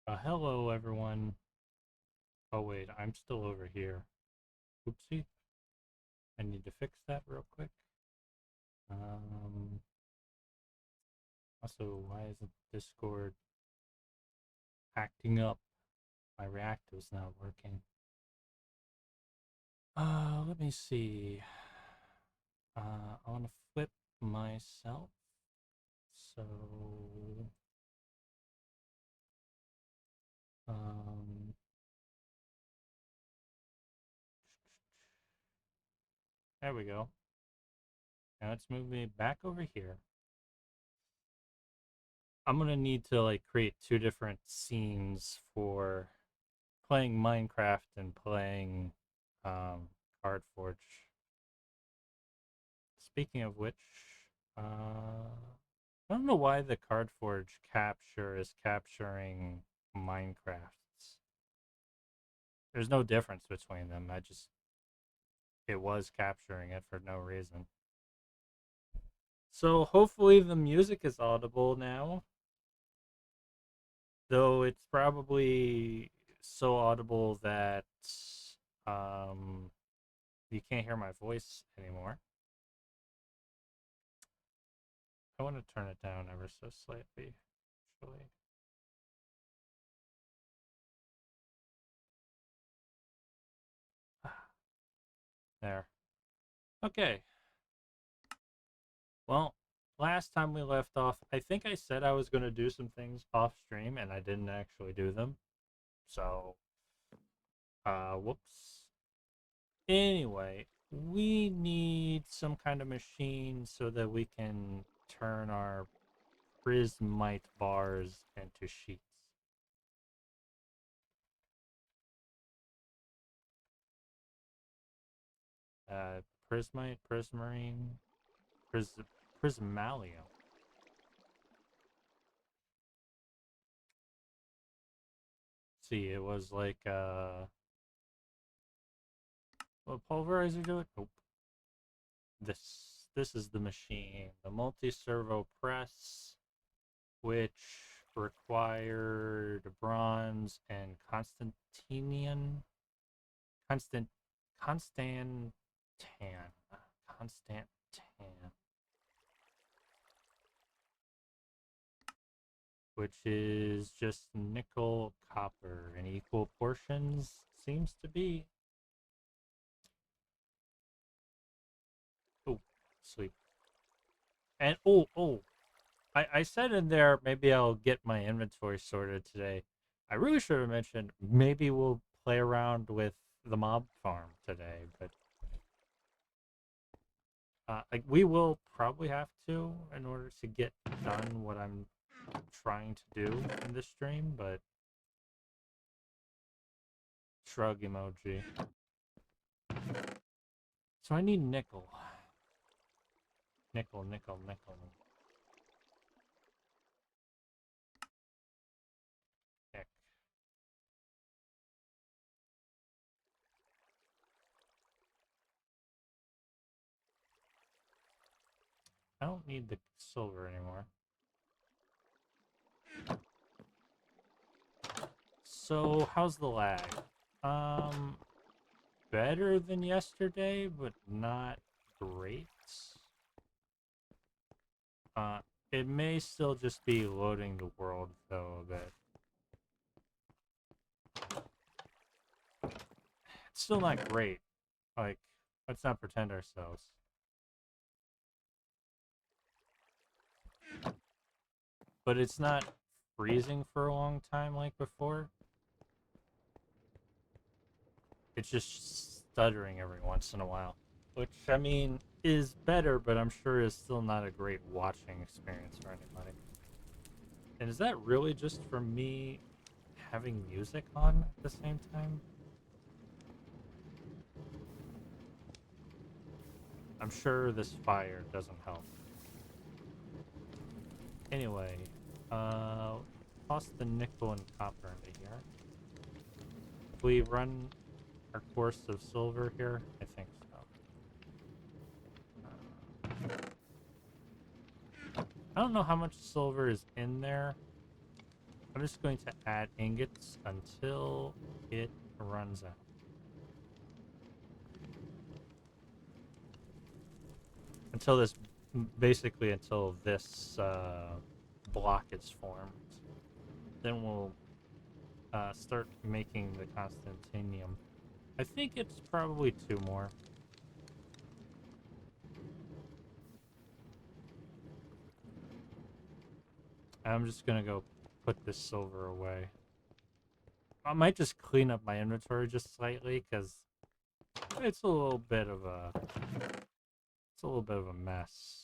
Hello, everyone. Oh, wait, I'm still over here. Oopsie. I need to fix that real quick. Um, Also, why isn't Discord acting up? My React was not working. Let me see. I want to flip myself. So, um, there we go. Now let's move me back over here. I'm gonna need to like create two different scenes for playing Minecraft and playing Card Forge. Speaking of which, I don't know why the Card Forge capture is capturing Minecraft's. There's no difference between them. It was capturing it for no reason. So hopefully the music is audible now, though it's probably so audible that um, you can't hear my voice anymore. I want to turn it down ever so slightly, actually. There. Okay. Well, last time we left off, I think I said I was going to do some things off stream and I didn't actually do them. So, whoops. Anyway, we need some kind of machine so that we can turn our prismite bars into sheets. Uh, Prismite, prismarine, prismalium. See, it was like what pulverizer do it? Nope. This is the machine, the multi-servo press, which required bronze and constant constantan constantan, which is just nickel copper in equal portions. Seems to be. Oh, sleep. And I said in there maybe I'll get my inventory sorted today. I really should have mentioned maybe we'll play around with the mob farm today, but like we will probably have to in order to get done what I'm trying to do in this stream. But shrug emoji. So I need nickel, nickel, nickel, nickel. Nick. I don't need the silver anymore. So how's the lag? Um, Better than yesterday, but not great. Uh, it may still just be loading the world though a bit. It's still not great. Like, let's not pretend ourselves. But it's not freezing for a long time like before. It's just stuttering every once in a while. Which, I mean, is better, but I'm sure is still not a great watching experience for anybody. And is that really just for me having music on at the same time? I'm sure this fire doesn't help. Anyway, toss the nickel and copper into here. We run our course of silver here? I think so. I don't know how much silver is in there. I'm just going to add ingots until it runs out. Until this, basically until this block is formed. Then we'll start making the constantinium. I think it's probably 2 more. I'm just gonna go put this silver away. I might just clean up my inventory just slightly because it's a little bit of a mess.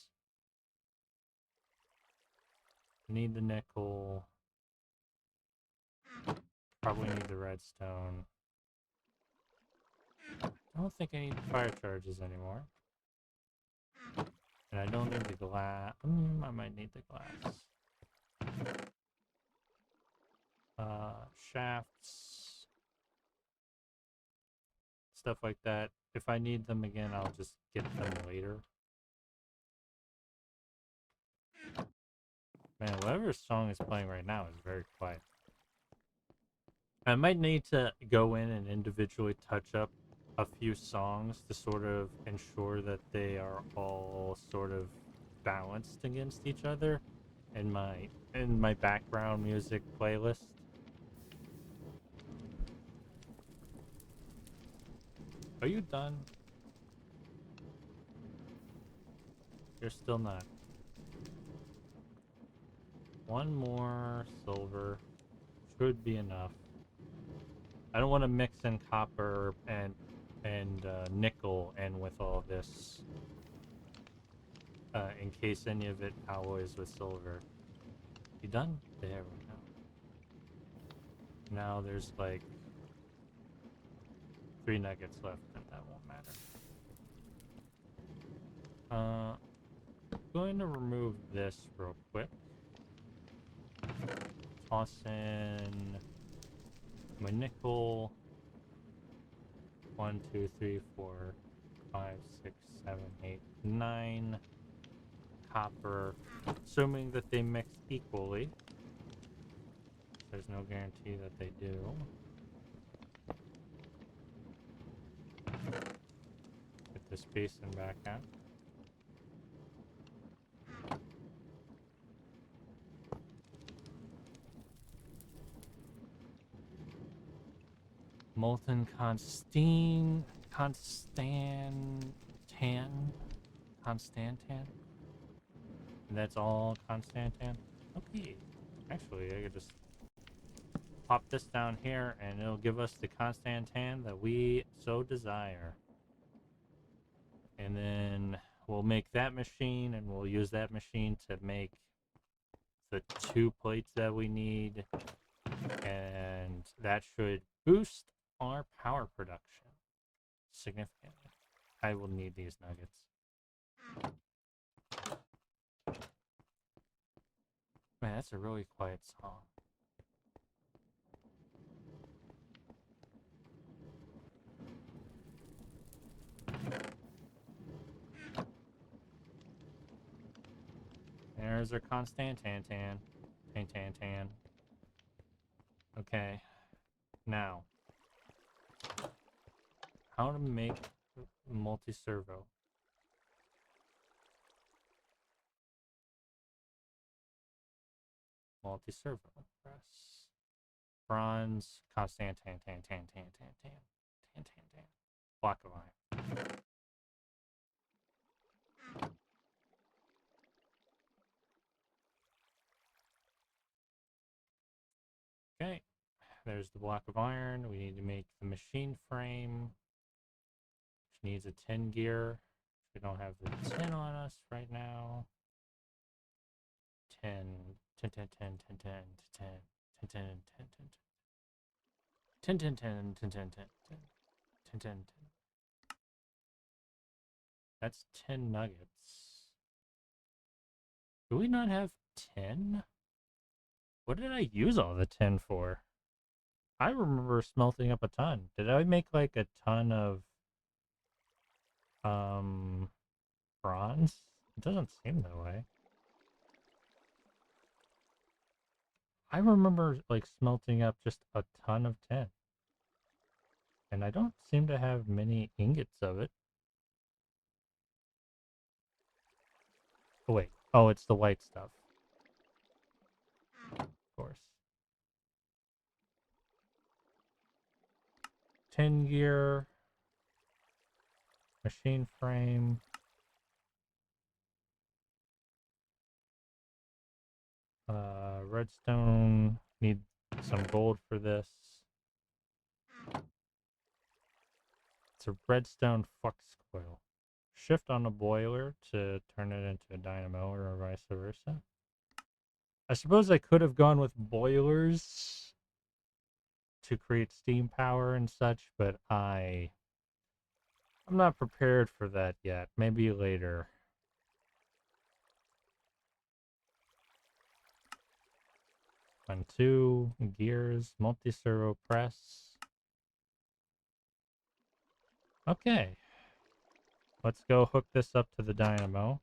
Need the nickel. Probably need the redstone. I don't think I need fire charges anymore. And I don't need the glass. I might need the glass. Shafts. Stuff like that. If I need them again, I'll just get them later. Man, whatever song is playing right now is very quiet. I might need to go in and individually touch up a few songs to sort of ensure that they are all sort of balanced against each other in my background music playlist. Are you done? You're still not. 1 more silver should be enough. I don't want to mix in copper and nickel in with all this in case any of it alloys with silver. You done? There we go. Now there's like 3 nuggets left, and that won't matter. Going to remove this real quick. Toss in my nickel. 1, 2, 3, 4, 5, 6, 7, 8, 9. Copper, assuming that they mix equally. There's no guarantee that they do. Get this basin back out. Molten Constantan. And that's all Constantan? Okay. Actually, I could just pop this down here and it'll give us the Constantan that we so desire. And then we'll make that machine and we'll use that machine to make the 2 plates that we need. And that should boost our power production significantly. I will need these nuggets. Man, that's a really quiet song. There's our Constantan. Tan. Okay. Now, how to make multi-servo. Multi-servo. Press. Bronze. Constantan. Tan. Block of iron. Okay. There's the block of iron. We need to make the machine frame, which needs a 10 gear. We don't have the 10 on us right now. 10. That's 10 nuggets. Do we not have 10? What did I use all the 10 for? I remember smelting up a ton. Did I make like a ton of bronze? It doesn't seem that way. I remember like smelting up just a ton of tin. And I don't seem to have many ingots of it. Oh wait. Oh, it's the white stuff. Of course. Tin gear. Machine frame. Redstone. Need some gold for this. It's a redstone flux coil. Shift on a boiler to turn it into a dynamo or vice versa. I suppose I could have gone with boilers to create steam power and such, but I'm not prepared for that yet. Maybe later. One, two, gears, multi-servo press. Okay. Let's go hook this up to the dynamo.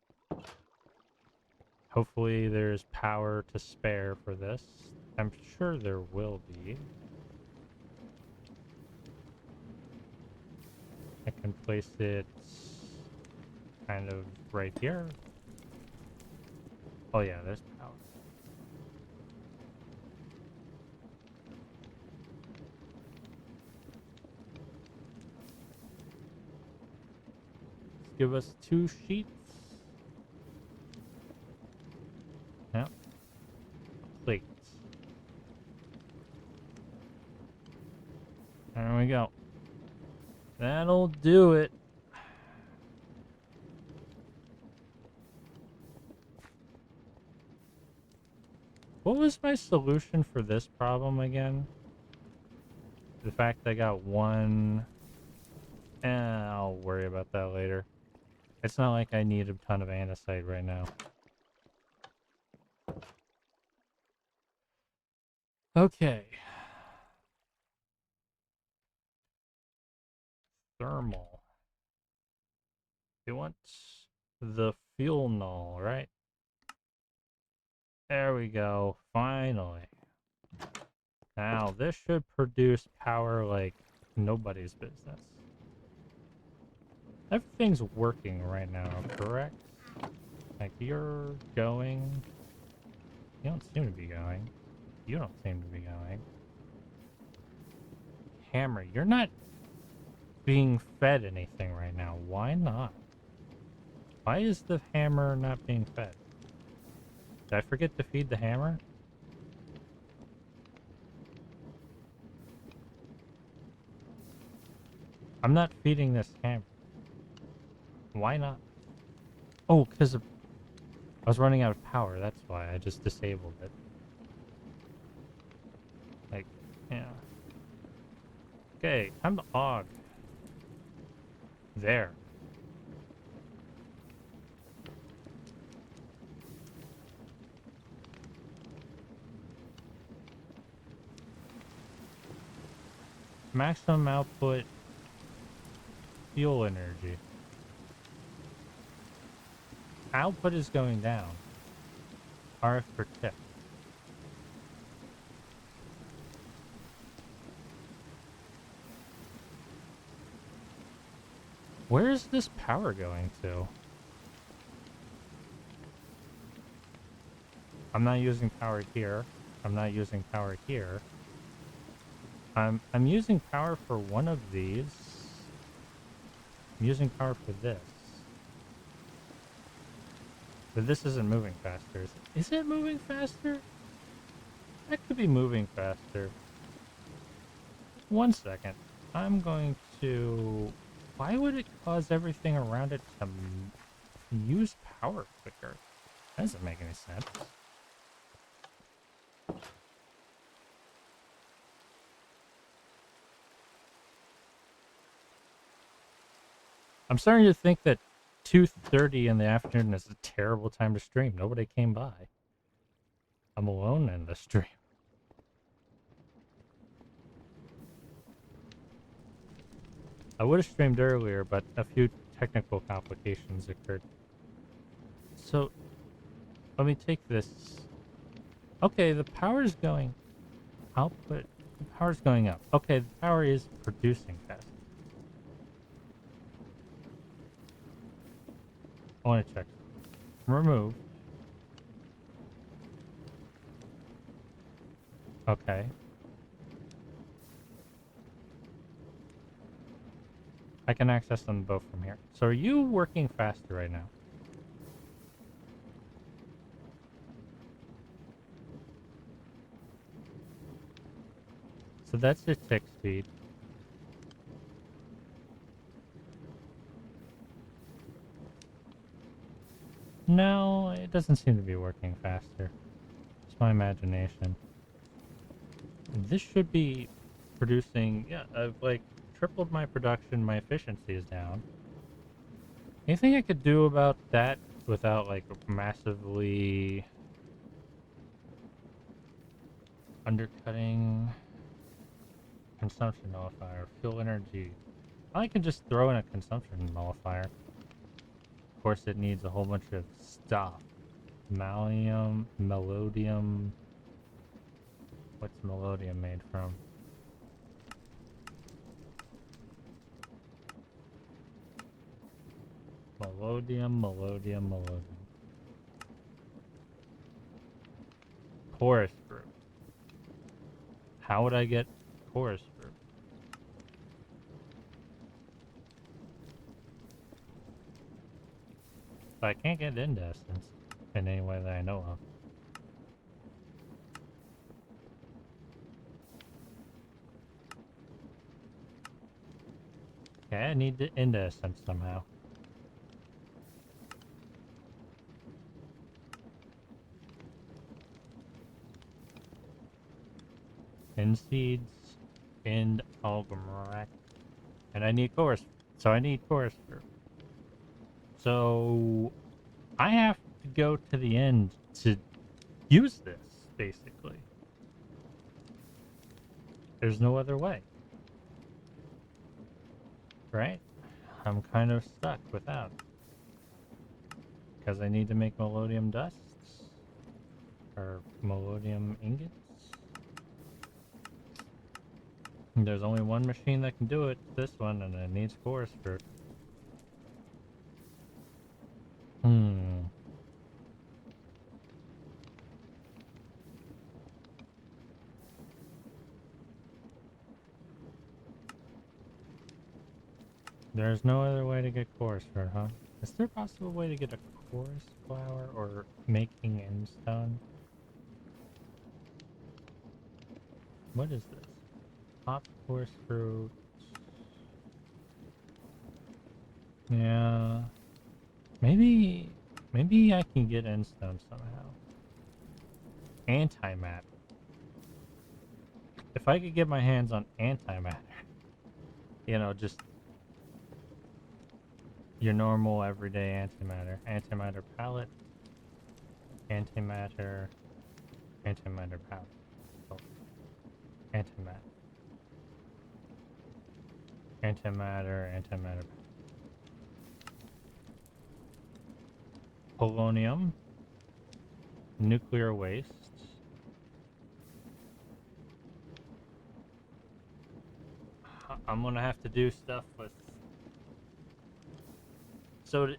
Hopefully there's power to spare for this. I'm sure there will be. I can place it kind of right here. Oh yeah, there's power. Let's give us 2 sheets. Yep. Plates. There we go. That'll do it. What was my solution for this problem again? The fact I got one... I'll worry about that later. It's not like I need a ton of andesite right now. Okay. Thermal. You want the fuel null, right? There we go. Finally. Now, this should produce power like nobody's business. Everything's working right now, correct? Like, you're going... You don't seem to be going. You don't seem to be going. Hammer, you're not being fed anything right now. Why not? Why is the hammer not being fed? Did I forget to feed the hammer? I'm not feeding this hammer. Why not? Oh, because I was running out of power. That's why I just disabled it. Like, yeah. Okay, time to aug. There. Maximum output fuel energy. Output is going down. RF per tip. Where is this power going to? I'm not using power here. I'm not using power here. I'm using power for one of these. I'm using power for this. But this isn't moving faster. Is it moving faster? That could be moving faster. 1 second. I'm going to... Why would it cause everything around it to use power quicker? That doesn't make any sense. I'm starting to think that 2:30 in the afternoon is a terrible time to stream. Nobody came by. I'm alone in the stream. I would have streamed earlier, but a few technical complications occurred. So, let me take this Okay, the power's going. Output. The power's going up. Okay, the power is producing fast. I want to check. Remove. Okay. I can access them both from here. So are you working faster right now? So that's your tick speed. No, it doesn't seem to be working faster. It's my imagination. This should be producing... Yeah, I've like tripled my production. My efficiency is down. Anything I could do about that without like massively undercutting consumption nullifier, fuel energy? I can just throw in a consumption nullifier. Of course, it needs a whole bunch of stuff. Malleum, melodium. What's melodium made from? Melodium. Chorus group. How would I get chorus group? But I can't get incandescence in any way that I know of. Okay, I need the incandescence somehow. End seeds, end algomarac. And I need chorus. So I need chorus group. So I have to go to the end to use this, basically. There's no other way. Right? I'm kind of stuck without. Because I need to make melodium dusts. Or melodium ingots. There's only one machine that can do it, this one, and it needs chorus group. There's no other way to get chorus fruit, huh? Is there a possible way to get a chorus flower or making endstone? What is this? Pop chorus fruit. Yeah. Maybe I can get endstone somehow. Antimatter. If I could get my hands on antimatter, you know, just your normal everyday antimatter. Antimatter palette. Antimatter palette. Oh. Antimatter. Polonium. Nuclear waste. I'm gonna have to do stuff with... So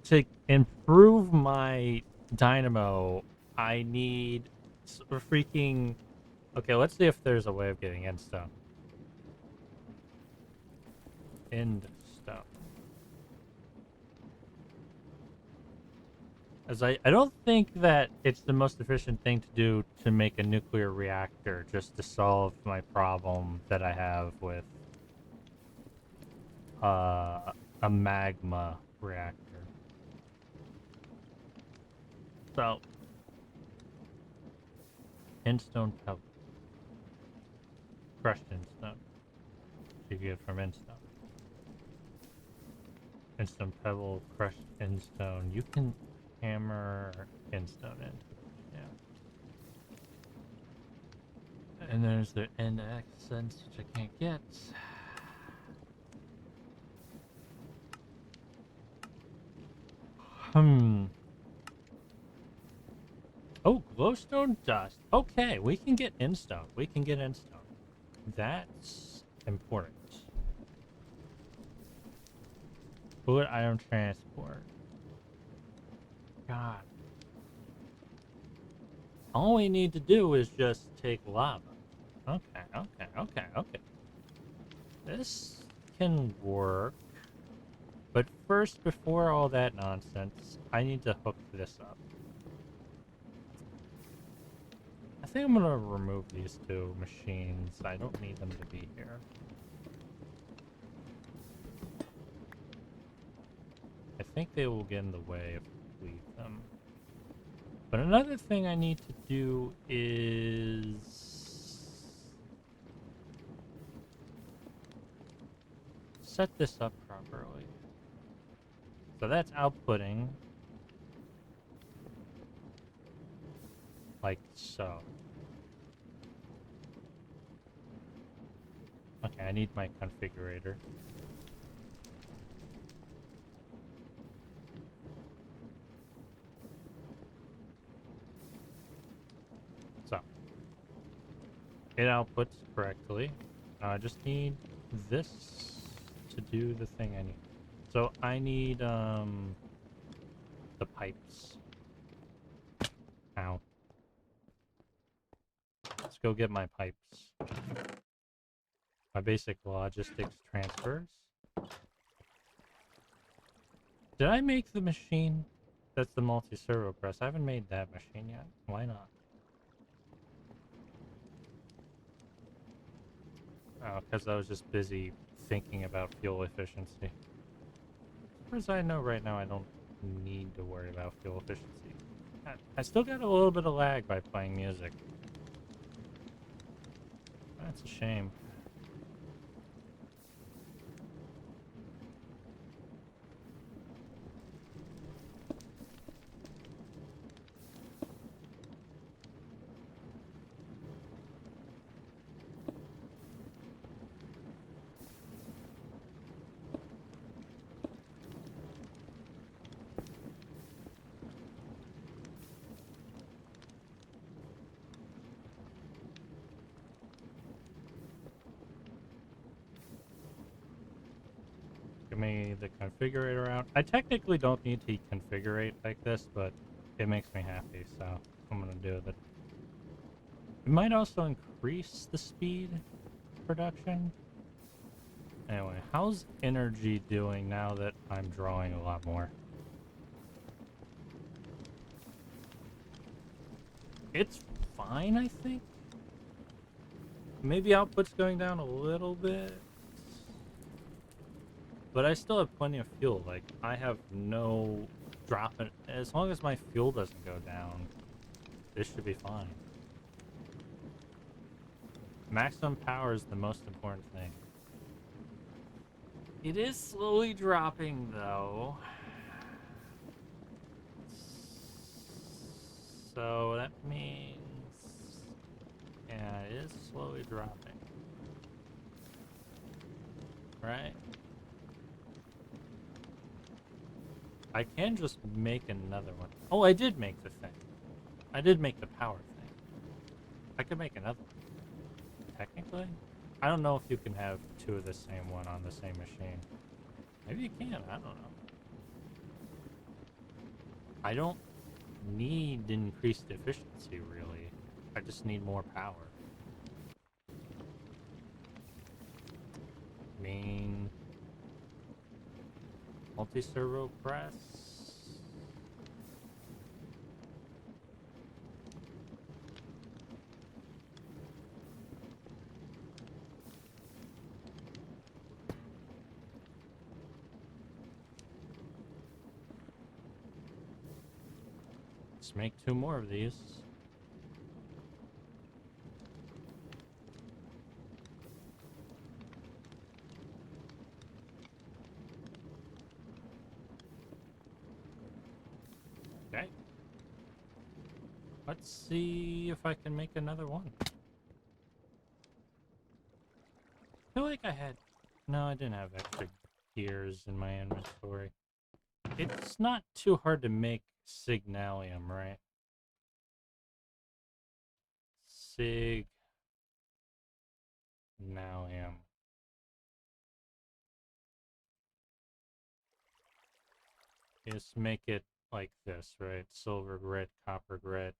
to improve my dynamo, I need a freaking... Okay, let's see if there's a way of getting endstone. Endstone. As I don't think that it's the most efficient thing to do to make a nuclear reactor just to solve my problem that I have with a magma reactor. So, endstone pebble. Crushed endstone. You get from endstone. Endstone pebble, crushed endstone. You can hammer endstone in. Yeah. And there's the end accents, which I can't get. Oh, glowstone dust. Okay, we can get in stone. We can get in stone. That's important. Fluid item transport. God. All we need to do is just take lava. Okay, okay, okay, okay. This can work. But first, before all that nonsense, I need to hook this up. I think I'm gonna remove these two machines. I don't need them to be here. I think they will get in the way if we leave them. But another thing I need to do is set this up properly. So that's outputting like so. Okay, I need my configurator. So it outputs correctly. I just need this to do the thing I need. So I need the pipes. Ow. Let's go get my pipes. My basic logistics transfers. Did I make the machine? That's the multi-servo press. I haven't made that machine yet. Why not? Oh, because I was just busy thinking about fuel efficiency. As far as I know right now, I don't need to worry about fuel efficiency. I still got a little bit of lag by playing music. That's a shame. Give me the configurator out. I technically don't need to configure it like this, but it makes me happy, so I'm gonna do it. It might also increase the speed production. Anyway, how's energy doing now that I'm drawing a lot more? It's fine, I think. Maybe output's going down a little bit. But I still have plenty of fuel. Like, I have no drop in. As long as my fuel doesn't go down, this should be fine. Maximum power is the most important thing. It is slowly dropping, though. So that means... yeah, it is slowly dropping. Right? I can just make another one. Oh, I did make the thing. I did make the power thing. I could make another one. Technically? I don't know if you can have two of the same one on the same machine. Maybe you can, I don't know. I don't need increased efficiency, really. I just need more power. Main multi-servo press. Let's make two more of these. Okay. Let's see if I can make another one. I feel like I had... no, I didn't have extra gears in my inventory. It's not too hard to make signalium, right? sig. Now am. Just make it like this, right? Silver grit, copper grit.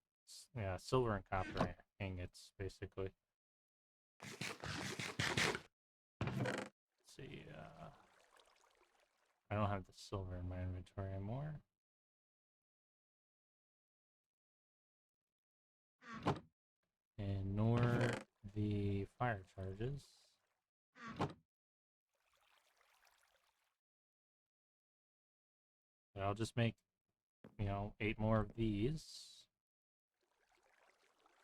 Yeah, silver and copper ingots, basically. Let's see. I don't have the silver in my inventory anymore. And nor the fire charges. But I'll just make, 8 more of these.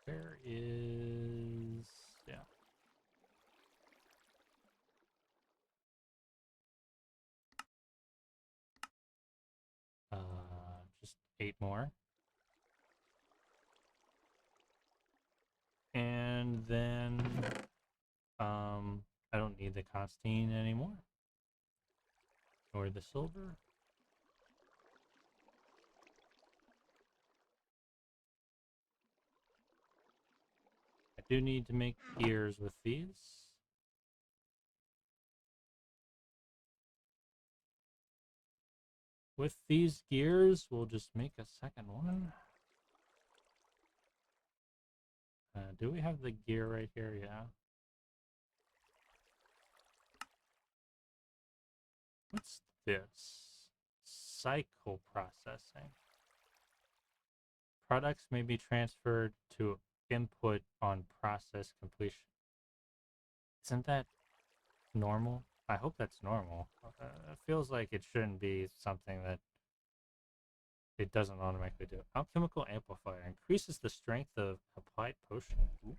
Where is... yeah. Just 8 more. And then, I don't need the Constantine anymore. Or the silver. I do need to make gears with these. With these gears, we'll just make a second one. Do we have the gear right here? Yeah. What's this? Cycle processing. Products may be transferred to input on process completion. Isn't that normal? I hope that's normal. It feels like it shouldn't be something that it doesn't automatically do. Alchemical amplifier increases the strength of applied potion. Ooh.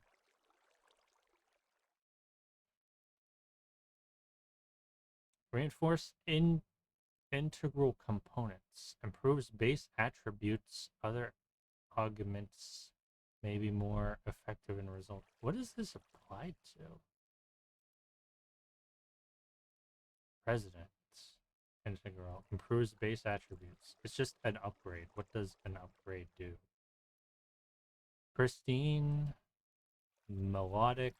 Reinforce integral components. Improves base attributes. Other augments may be more effective in result. What is this applied to? President. Integral. Improves base attributes. It's just an upgrade. What does an upgrade do? Pristine. Melodic.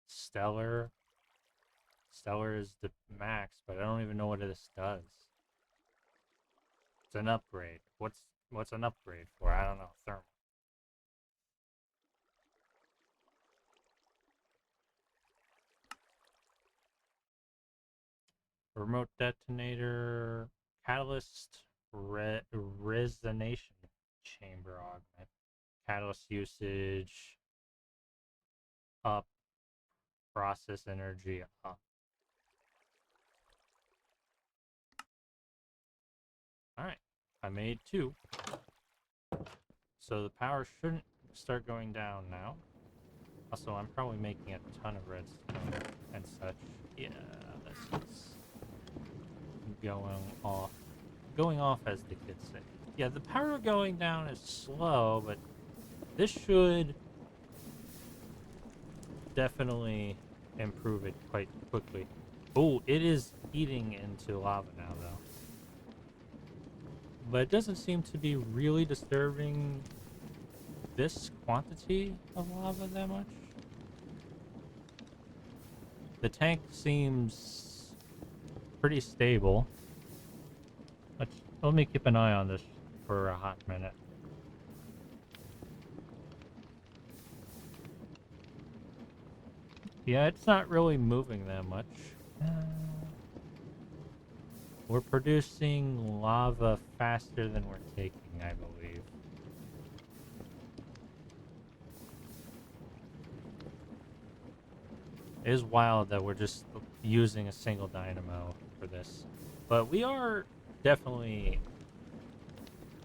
Stellar. Stellar is the max, but I don't even know what this does. It's an upgrade. What's an upgrade for? I don't know. Thermal. Remote detonator, catalyst, resonation chamber augment, catalyst usage up, process energy up. All right, I made 2, so the power shouldn't start going down now. Also, I'm probably making a ton of redstone and such. Yeah, this is going off as the kids say. Yeah, the power going down is slow, but this should definitely improve it quite quickly. Oh, it is eating into lava now, though. But it doesn't seem to be really disturbing this quantity of lava that much. The tank seems pretty stable. Let me keep an eye on this for a hot minute. Yeah, it's not really moving that much. We're producing lava faster than we're taking, I believe. It is wild that we're just using a single dynamo for this. But we are definitely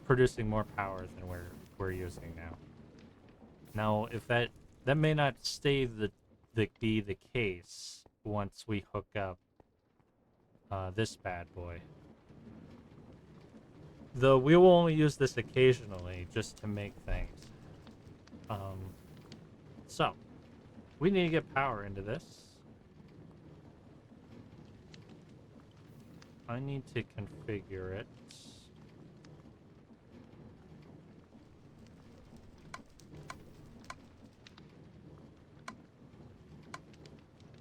producing more power than we're using now. Now, if that may not stay be the case once we hook up this bad boy. Though we will only use this occasionally just to make things. So we need to get power into this. I need to configure it.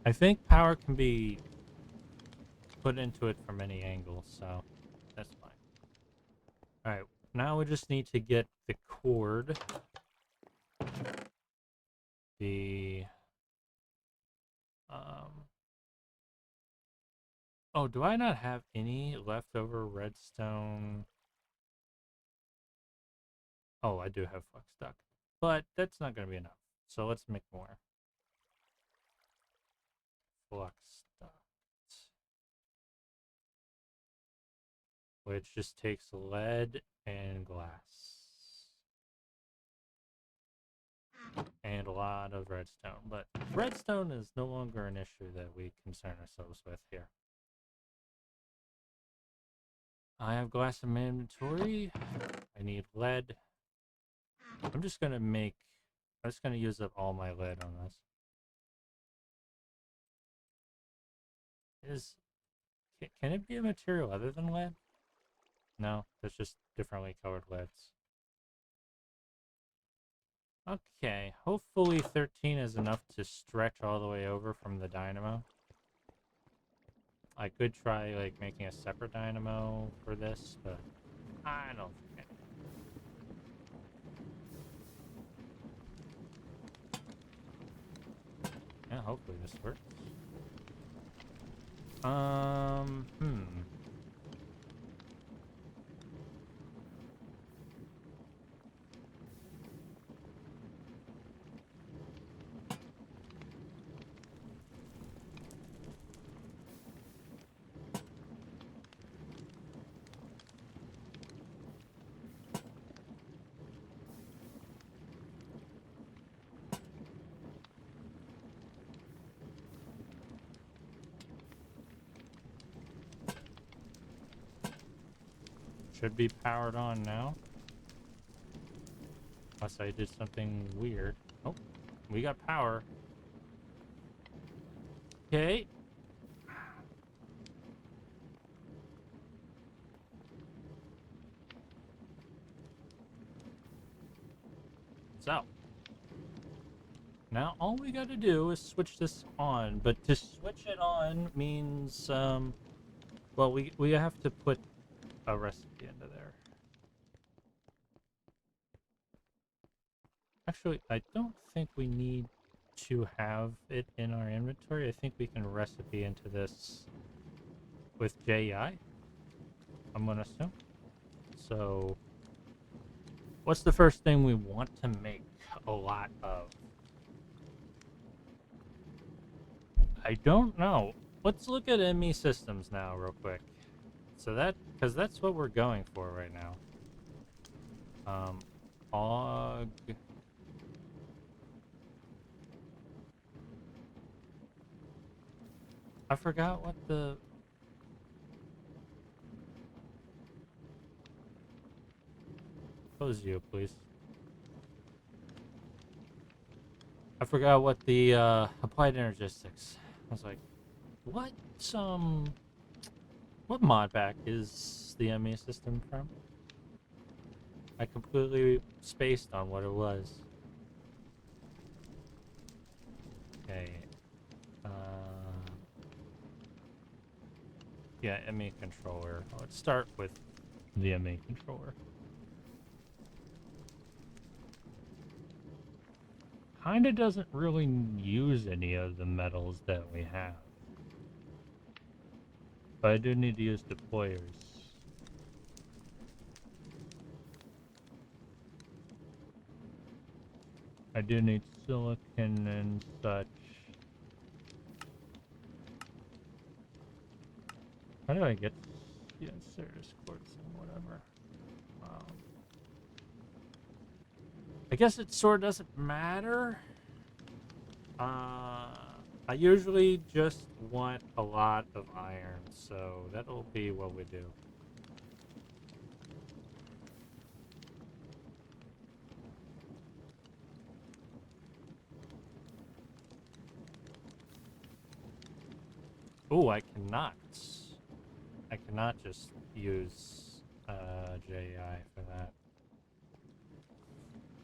I think power can be put into it from any angle, so that's fine. Alright, now we just need to get the cord. The... Oh, do I not have any leftover redstone? Oh, I do have flux duct. But that's not going to be enough. So let's make more. Flux duct. Which just takes lead and glass. And a lot of redstone. But redstone is no longer an issue that we concern ourselves with here. I have glass in my inventory. I need lead. I'm just gonna use up all my lead on this. Can it be a material other than lead? No, that's just differently colored leads. Okay, hopefully 13 is enough to stretch all the way over from the dynamo. I could try like making a separate dynamo for this, but I don't think yeah, hopefully this works. Should be powered on now. Unless I did something weird. Oh, we got power. Okay. So. Now all we gotta do is switch this on. But to switch it on means, well, we have to put a recipe into there. Actually, I don't think we need to have it in our inventory. I think we can recipe into this with JEI, I'm gonna assume. So, what's the first thing we want to make a lot of? I don't know. Let's look at ME systems now real quick. So because that's what we're going for right now. Og. I forgot what the... Close you, please. I forgot what the applied energistics. I was like, what mod pack is the ME system from? I completely spaced on what it was. Okay. Yeah, ME controller. Let's start with the ME controller. Kinda doesn't really use any of the metals that we have. But I do need to use deployers. I do need silicon and such. How do I get the inserters, quartz, and whatever? I guess it sort of doesn't matter. I usually just want a lot of iron, so that'll be what we do. Oh, I cannot just use JI for that.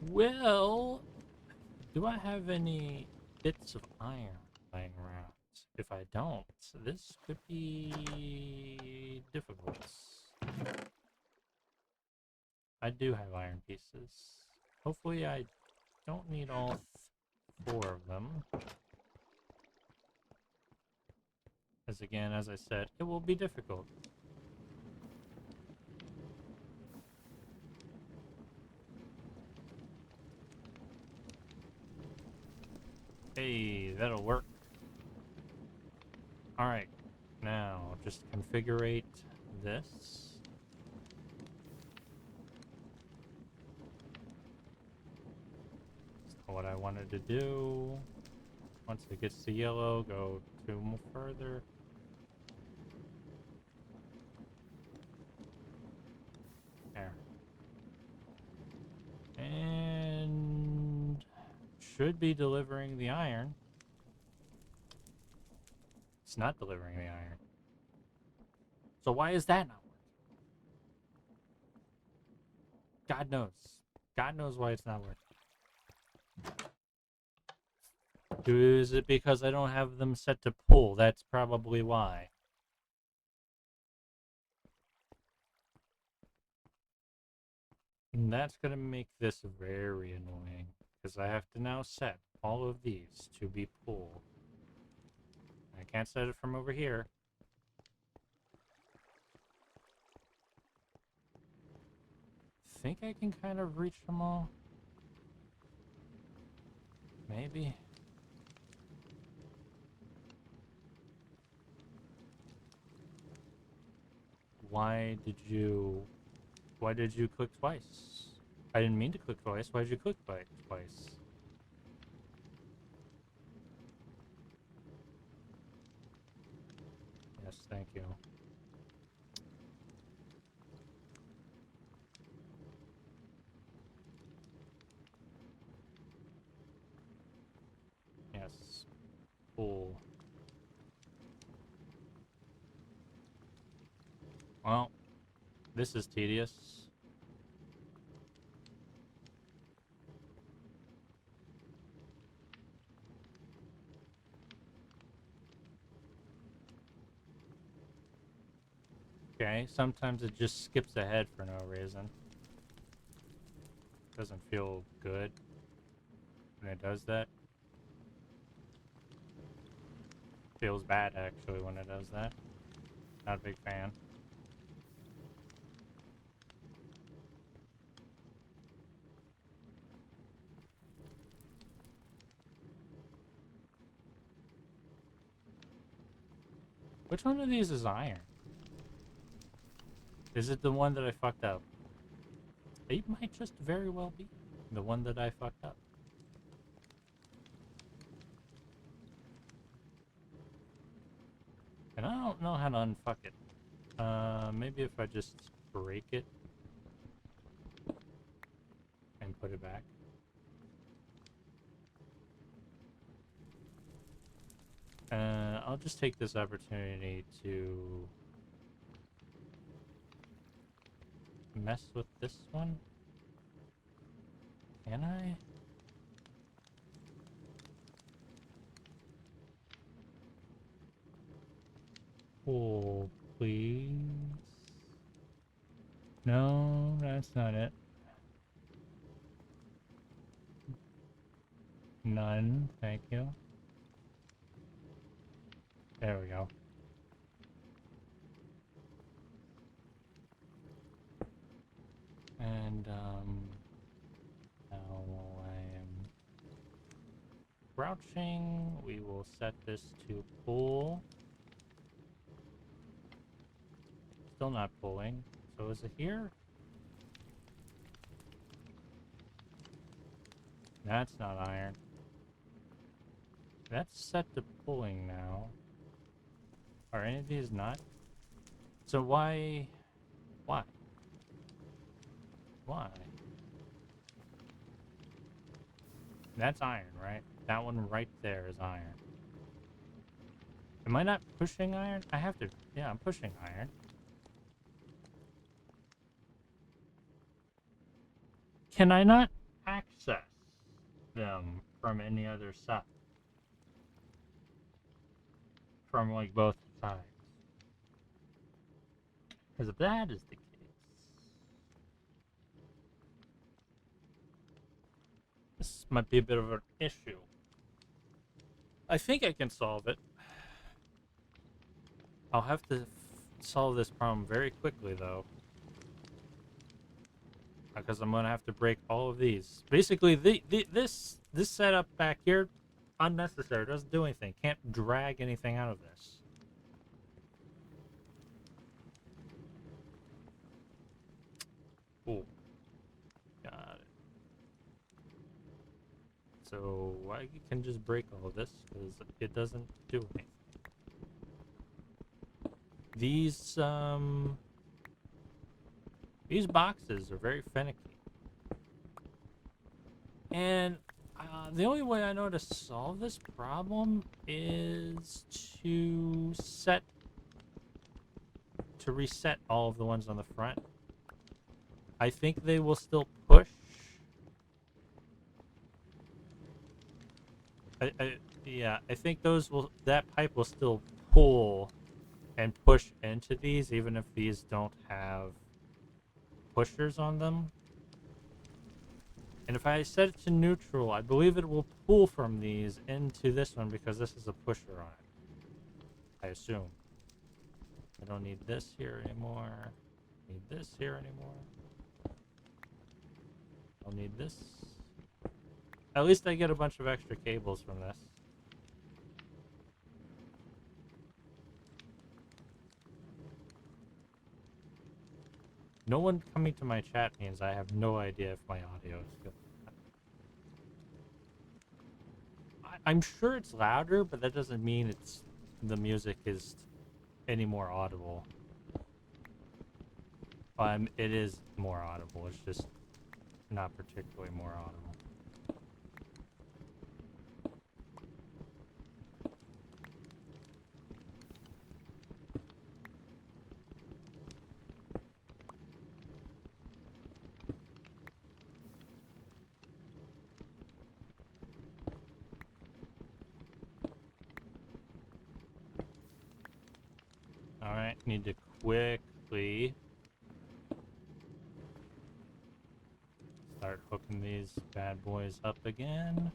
Well, do I have any bits of iron lying around? If I don't, this could be difficult. I do have iron pieces. Hopefully I don't need all four of them. As again, as I said, it will be difficult. Hey, that'll work. Alright, now just configure this. That's not what I wanted to do. Once it gets to yellow, go 2 more further. There. And should be delivering the iron. It's not delivering the iron. So why is that not working? God knows. God knows why it's not working. Is it because I don't have them set to pull? That's probably why. And that's going to make this very annoying. Because I have to now set all of these to be pull. I can't set it from over here. Think I can kind of reach them all? Maybe. Why did you click twice? I didn't mean to click twice. Why did you click twice? Yes, thank you. Yes. Cool. Well, this is tedious. Okay, sometimes it just skips ahead for no reason. Doesn't feel good when it does that. Feels bad actually when it does that. Not a big fan. Which one of these is iron? Is it the one that I fucked up? It might just very well be the one that I fucked up. And I don't know how to unfuck it. Maybe if I just break it and put it back. I'll just take this opportunity to mess with this one. Can I? Oh, please. No, that's not it. None, thank you. There we go. And, now I am crouching. We will set this to pull. Still not pulling. So is it here? That's not iron. That's set to pulling now. Are any of these not? So why? Why? Why? That's iron, right? That one right there is iron. Am I not pushing iron? I have to. Yeah, I'm pushing iron. Can I not access them from any other side? from like both sides. Because if that is the case, this might be a bit of an issue. I think I can solve it. I'll have to solve this problem very quickly, though. Because I'm going to have to break all of these. Basically, this setup back here, unnecessary. Doesn't do anything. Can't drag anything out of this. Cool. Got it. So I can just break all of this because it doesn't do anything. These boxes are very finicky. And the only way I know to solve this problem is to reset all of the ones on the front. I think they will still push. Yeah, I think that pipe will still pull and push into these, even if these don't have pushers on them. And if I set it to neutral, I believe it will pull from these into this one because this is a pusher on it. I assume. I don't need this here anymore. Need this here anymore. I'll need this. At least I get a bunch of extra cables from this. No one coming to my chat means I have no idea if my audio is good. I'm sure it's louder, but that doesn't mean the music is any more audible. It is more audible. It's just not particularly more audible. Alright, need to quickly start hooking these bad boys up again.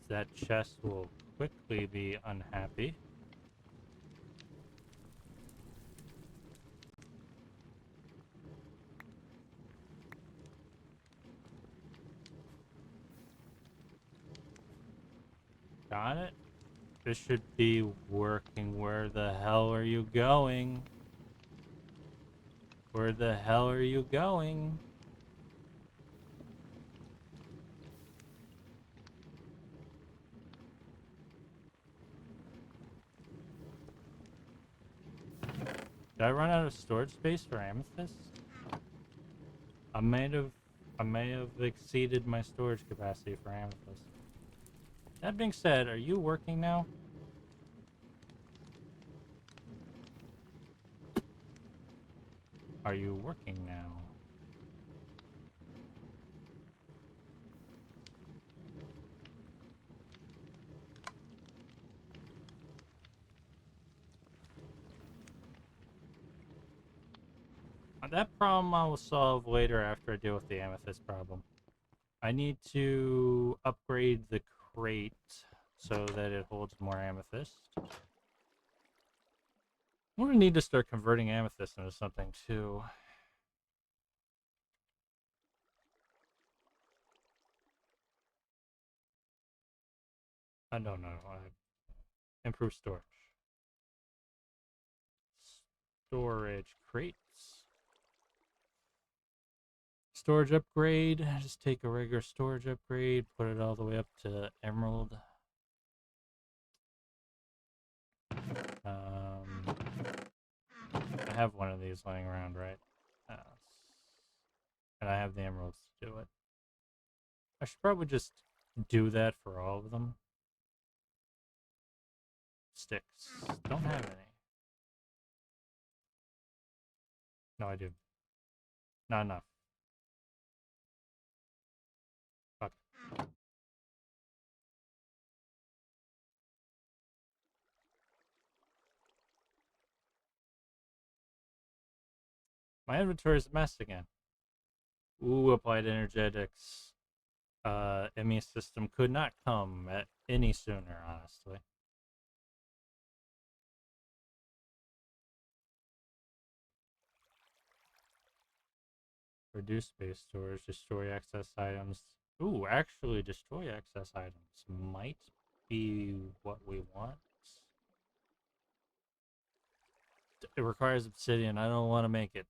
That chest will quickly be unhappy. Got it? This should be working. Where the hell are you going? Where the hell are you going? Did I run out of storage space for amethyst? I may have exceeded my storage capacity for amethyst. That being said, are you working now? Are you working now? That problem I will solve later after I deal with the amethyst problem. I need to upgrade the crate so that it holds more amethyst. I'm gonna need to start converting amethyst into something too. I don't know. Improve storage. Storage crates. Storage upgrade. Just take a regular storage upgrade, put it all the way up to emerald. I have one of these laying around, right? And I have the emeralds to do it. I should probably just do that for all of them. Sticks. Don't have any. No, I do. Not enough. Fuck. My inventory is a mess again. Ooh, applied energetics. ME system could not come at any sooner, honestly. Reduce space storage, destroy excess items. Ooh, actually, destroy excess items might be what we want. It requires obsidian. I don't want to make it.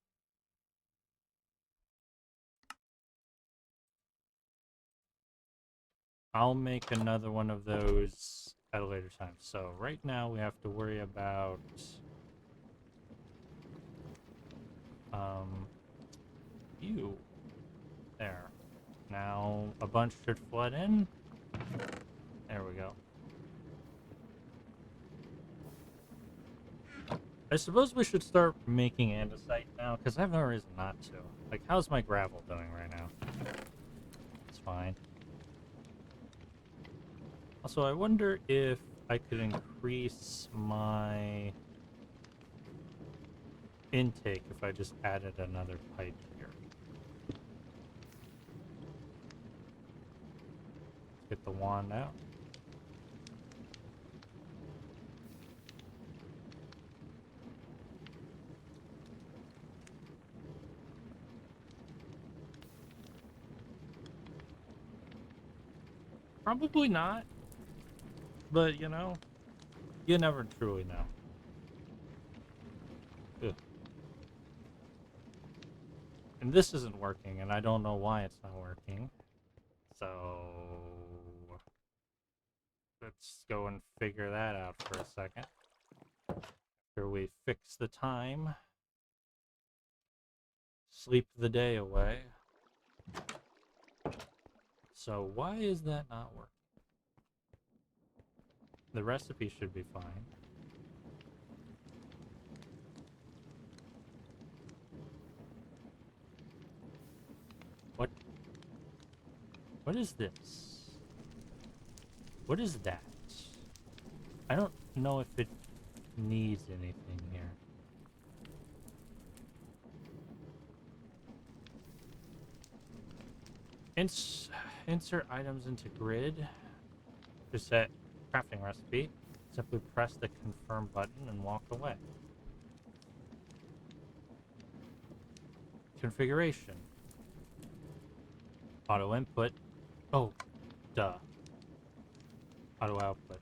I'll make another one of those at a later time. So right now we have to worry about you. There. Now a bunch should flood in. There we go. I suppose we should start making andesite now, because I have no reason not to. Like, how's my gravel doing right now? It's fine. Also, I wonder if I could increase my intake if I just added another pipe here. Get the wand out. Probably not. But, you know, you never truly know. Ugh. And this isn't working, and I don't know why it's not working. So let's go and figure that out for a second. After we fix the time, sleep the day away. So why is that not working? The recipe should be fine. What? What is this? What is that? I don't know if it needs anything here. Insert items into grid. To set crafting recipe, simply press the confirm button and walk away. Configuration. Auto input. Oh, duh. Auto output.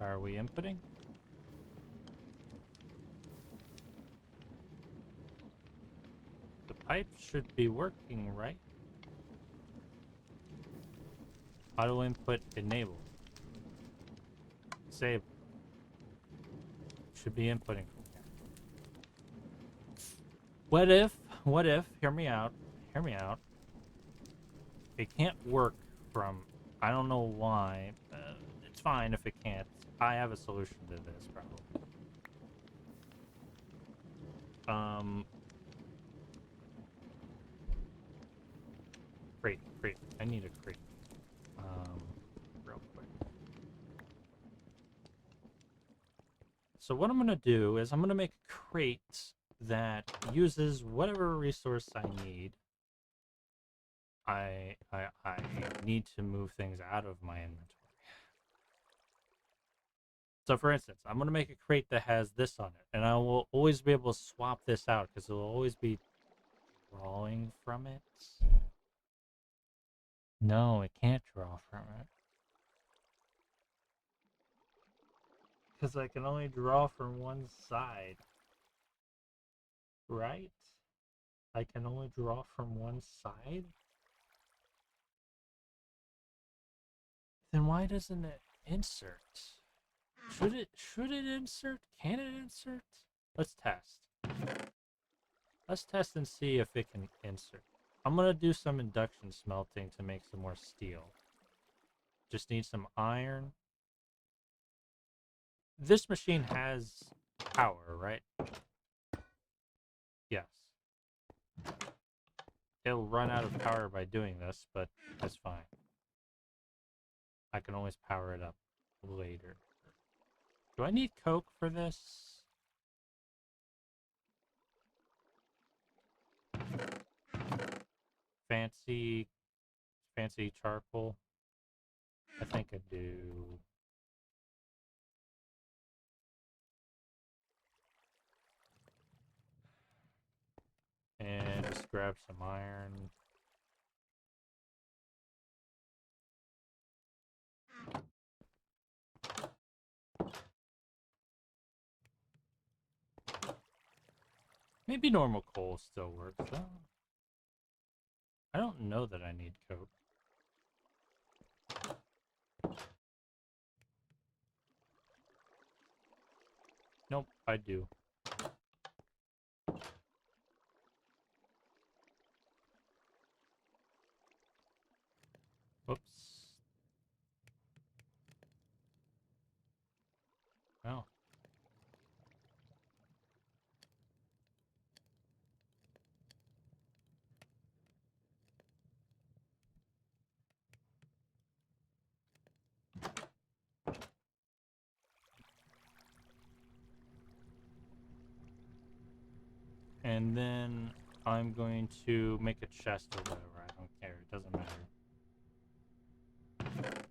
Are we inputting? The pipe should be working, right? Auto input enabled. Save. Should be inputting from here. What if, hear me out, it can't work from, I don't know why, it's fine if it can't. I have a solution to this, probably. Crate, I need a crate. Real quick. So what I'm gonna do is I'm gonna make a crate that uses whatever resource I need. I need to move things out of my inventory. So for instance, I'm gonna make a crate that has this on it, and I will always be able to swap this out because it will always be drawing from it. No, it can't draw from it. Because I can only draw from one side. Right? I can only draw from one side? Then why doesn't it insert? Should it insert? Can it insert? Let's test. Let's test and see if it can insert. I'm gonna do some induction smelting to make some more steel. Just need some iron. This machine has power, right? Yes. It'll run out of power by doing this, but that's fine. I can always power it up later. Do I need Coke for this? Fancy, fancy charcoal? I think I do. And just grab some iron. Maybe normal coal still works, though. I don't know that I need Coke. Nope, I do. Whoops. Oh. And then I'm going to make a chest or whatever. I don't care. It doesn't matter.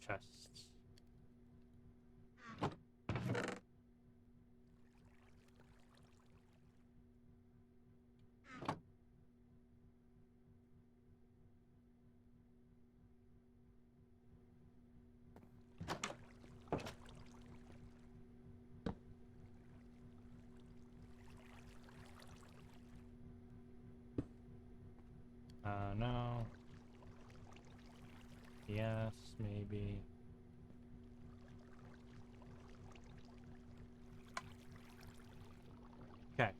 Chests. No. Yes, maybe. Okay.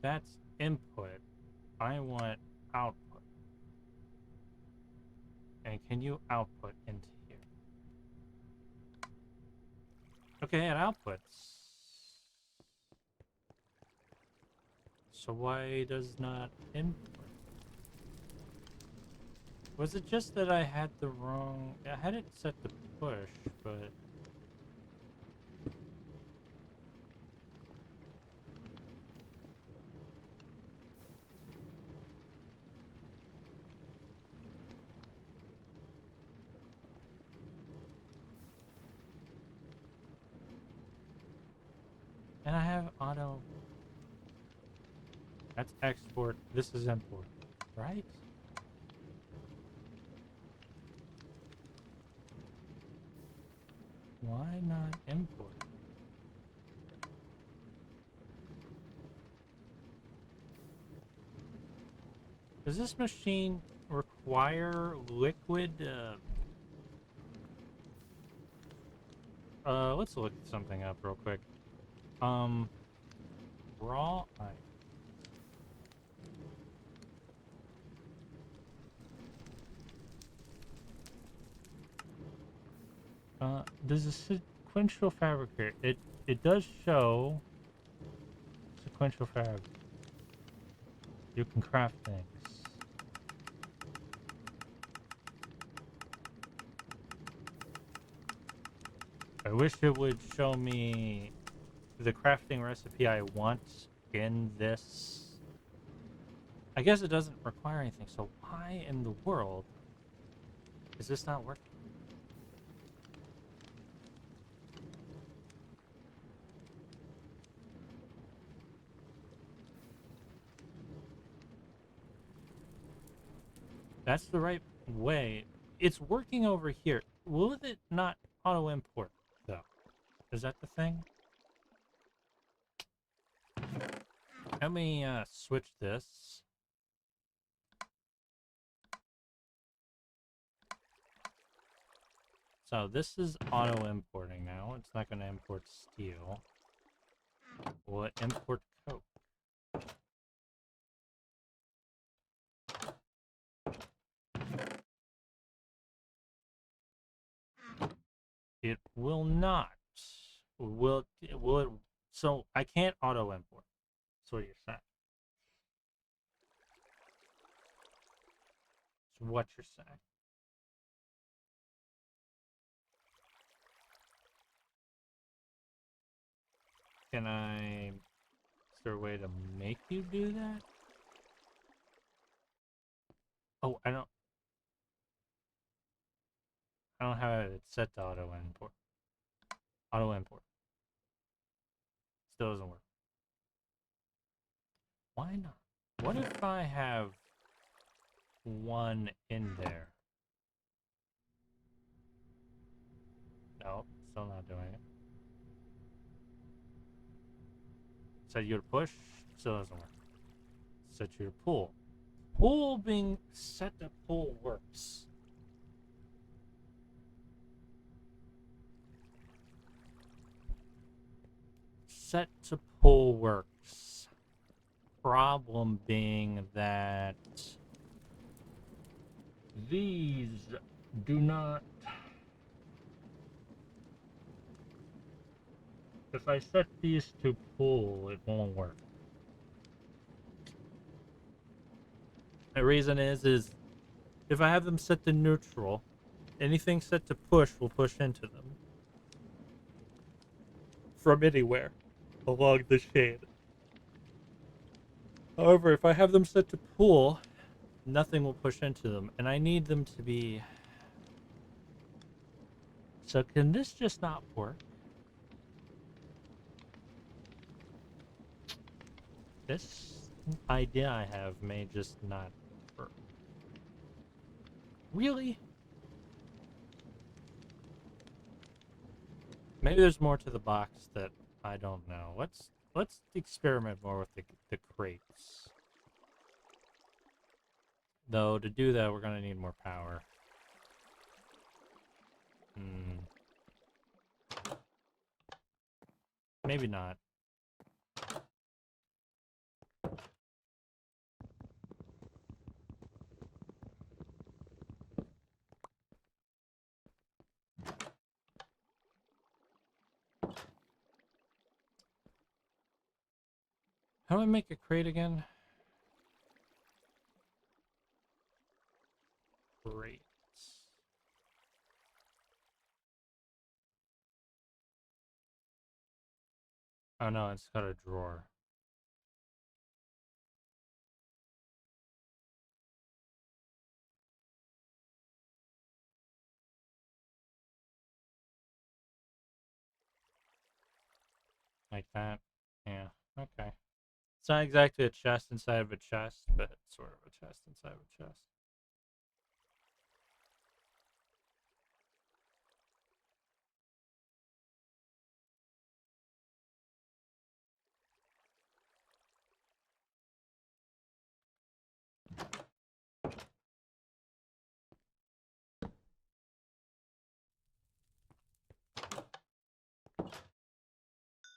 That's input. I want output. And can you output into here? Okay, it outputs. So why does not input? Was it just that I had the wrong... I had it set to push, but... And I have auto... That's export. This is import, right? Why not import? Does this machine require liquid? Let's look something up real quick. Raw iron. There's a sequential fabricator. It does show sequential fabric. You can craft things. I wish it would show me the crafting recipe I want in this. I guess it doesn't require anything, so why in the world is this not working? That's the right way. It's working over here. Will it not auto import though? Is that the thing? Let me switch this. So this is auto importing now. It's not going to import steel. Will it import coke? It will not. Will it? So I can't auto import. That's what you're saying. That's what you're saying. Can I... Is there a way to make you do that? Oh, I don't have it set to auto import. Auto import. Still doesn't work. Why not? What if I have one in there? No, still not doing it. Set you to push, still doesn't work. Set you to pull. Pull being set to pull works. Set to pull works. Problem being that these do not. If I set these to pull, it won't work. The reason is if I have them set to neutral, anything set to push will push into them from anywhere along the shade. However, if I have them set to pull, nothing will push into them, and I need them to be... So can this just not work? This idea I have may just not work. Really? Maybe there's more to the box that I don't know. Let's experiment more with the crates. Though to do that, we're gonna need more power. Maybe not. How do I make a crate again? Crates. Oh no, it's got a drawer. Like that? Yeah, okay. It's not exactly a chest inside of a chest, but it's sort of a chest inside of a chest.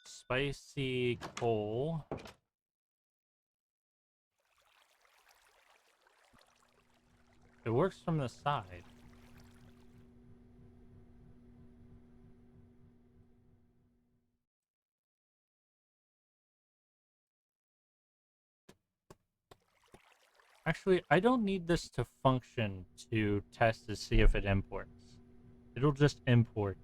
Spicy coal. It works from the side. Actually, I don't need this to function to test to see if it imports. It'll just import.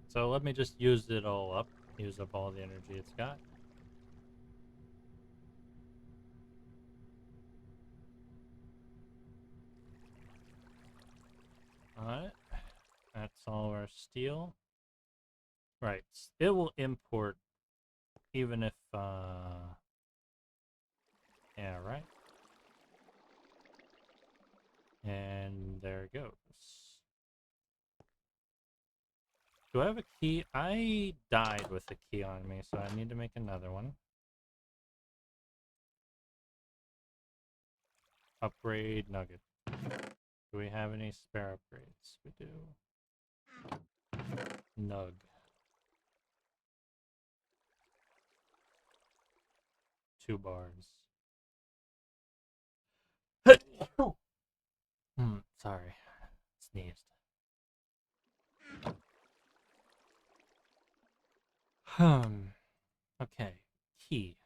So let me just use it all up. Use up all the energy it's got. Alright. That's all our steel. Right. It will import even if, yeah, right. And there it goes. Do I have a key? I died with a key on me, so I need to make another one. Upgrade nugget. Do we have any spare upgrades? We do. Nug. Two bars. Sorry. Sneezed. Okay. Key.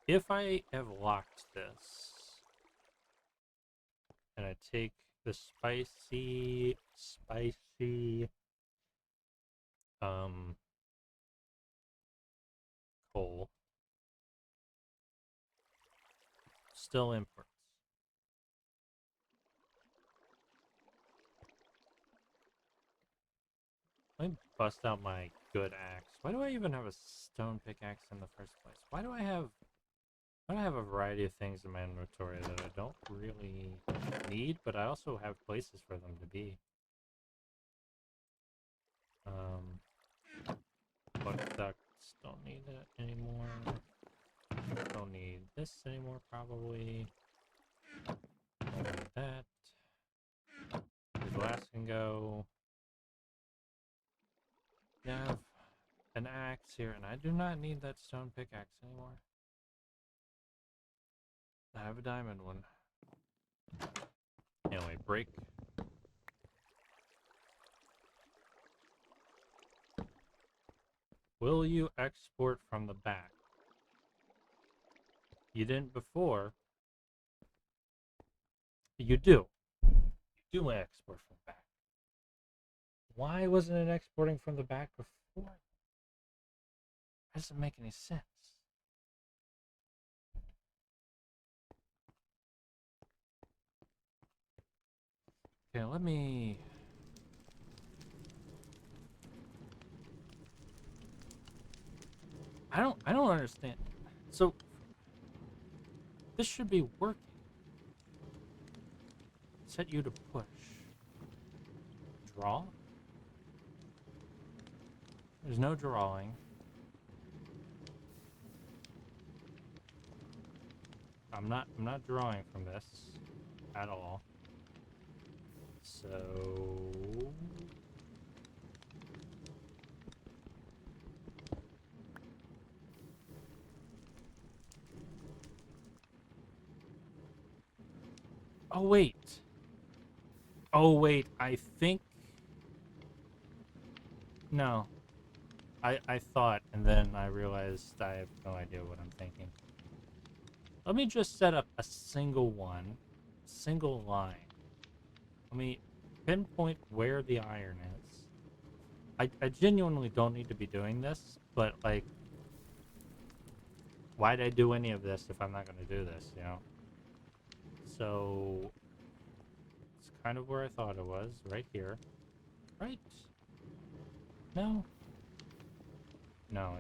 If I have locked this, and I take the spicy, coal, still imports. Let me bust out my good axe. Why do I even have a stone pickaxe in the first place? Why do I have a variety of things in my inventory that I don't really need, but I also have places for them to be? But ducts, don't need it anymore. Don't need this anymore, probably. Don't need that. The glass can go. I have an axe here, and I do not need that stone pickaxe anymore. I have a diamond one. Anyway, break. Will you export from the back? You didn't before. You do. You do export from the back. Why wasn't it exporting from the back before? That doesn't make any sense. Okay, let me... I don't understand. So this should be working. Set you to push. Draw? There's no drawing. I'm not drawing from this at all. So oh wait. Oh wait, I think no. I thought, and then I realized I have no idea what I'm thinking. Let me just set up a single line. Let me pinpoint where the iron is. I genuinely don't need to be doing this, but like, why'd I do any of this if I'm not going to do this, you know? So, it's kind of where I thought it was, right here. Right? No? No,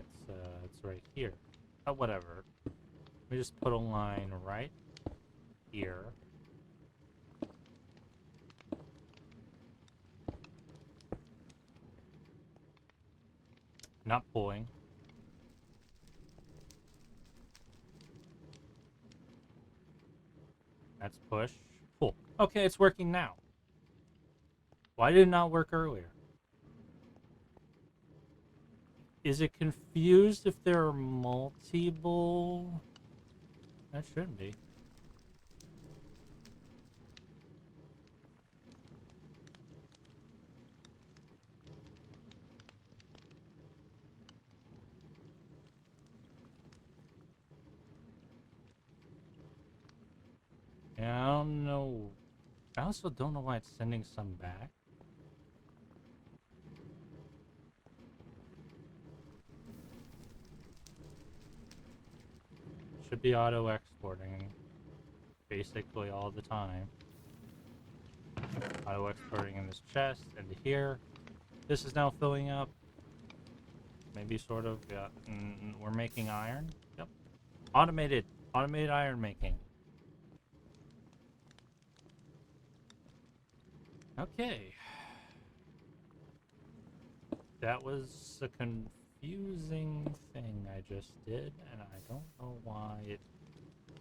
it's right here. Oh, whatever. Let me just put a line right here. Not pulling. That's push. Pull. Okay, it's working now. Why did it not work earlier? Is it confused if there are multiple? That shouldn't be. Yeah, I don't know. I also don't know why it's sending some back. Should be auto exporting basically all the time. Auto exporting in this chest into here. This is now filling up. Maybe sort of. Yeah. We're making iron. Yep. Automated iron making. Okay. That was a confusing thing I just did, and I don't know why it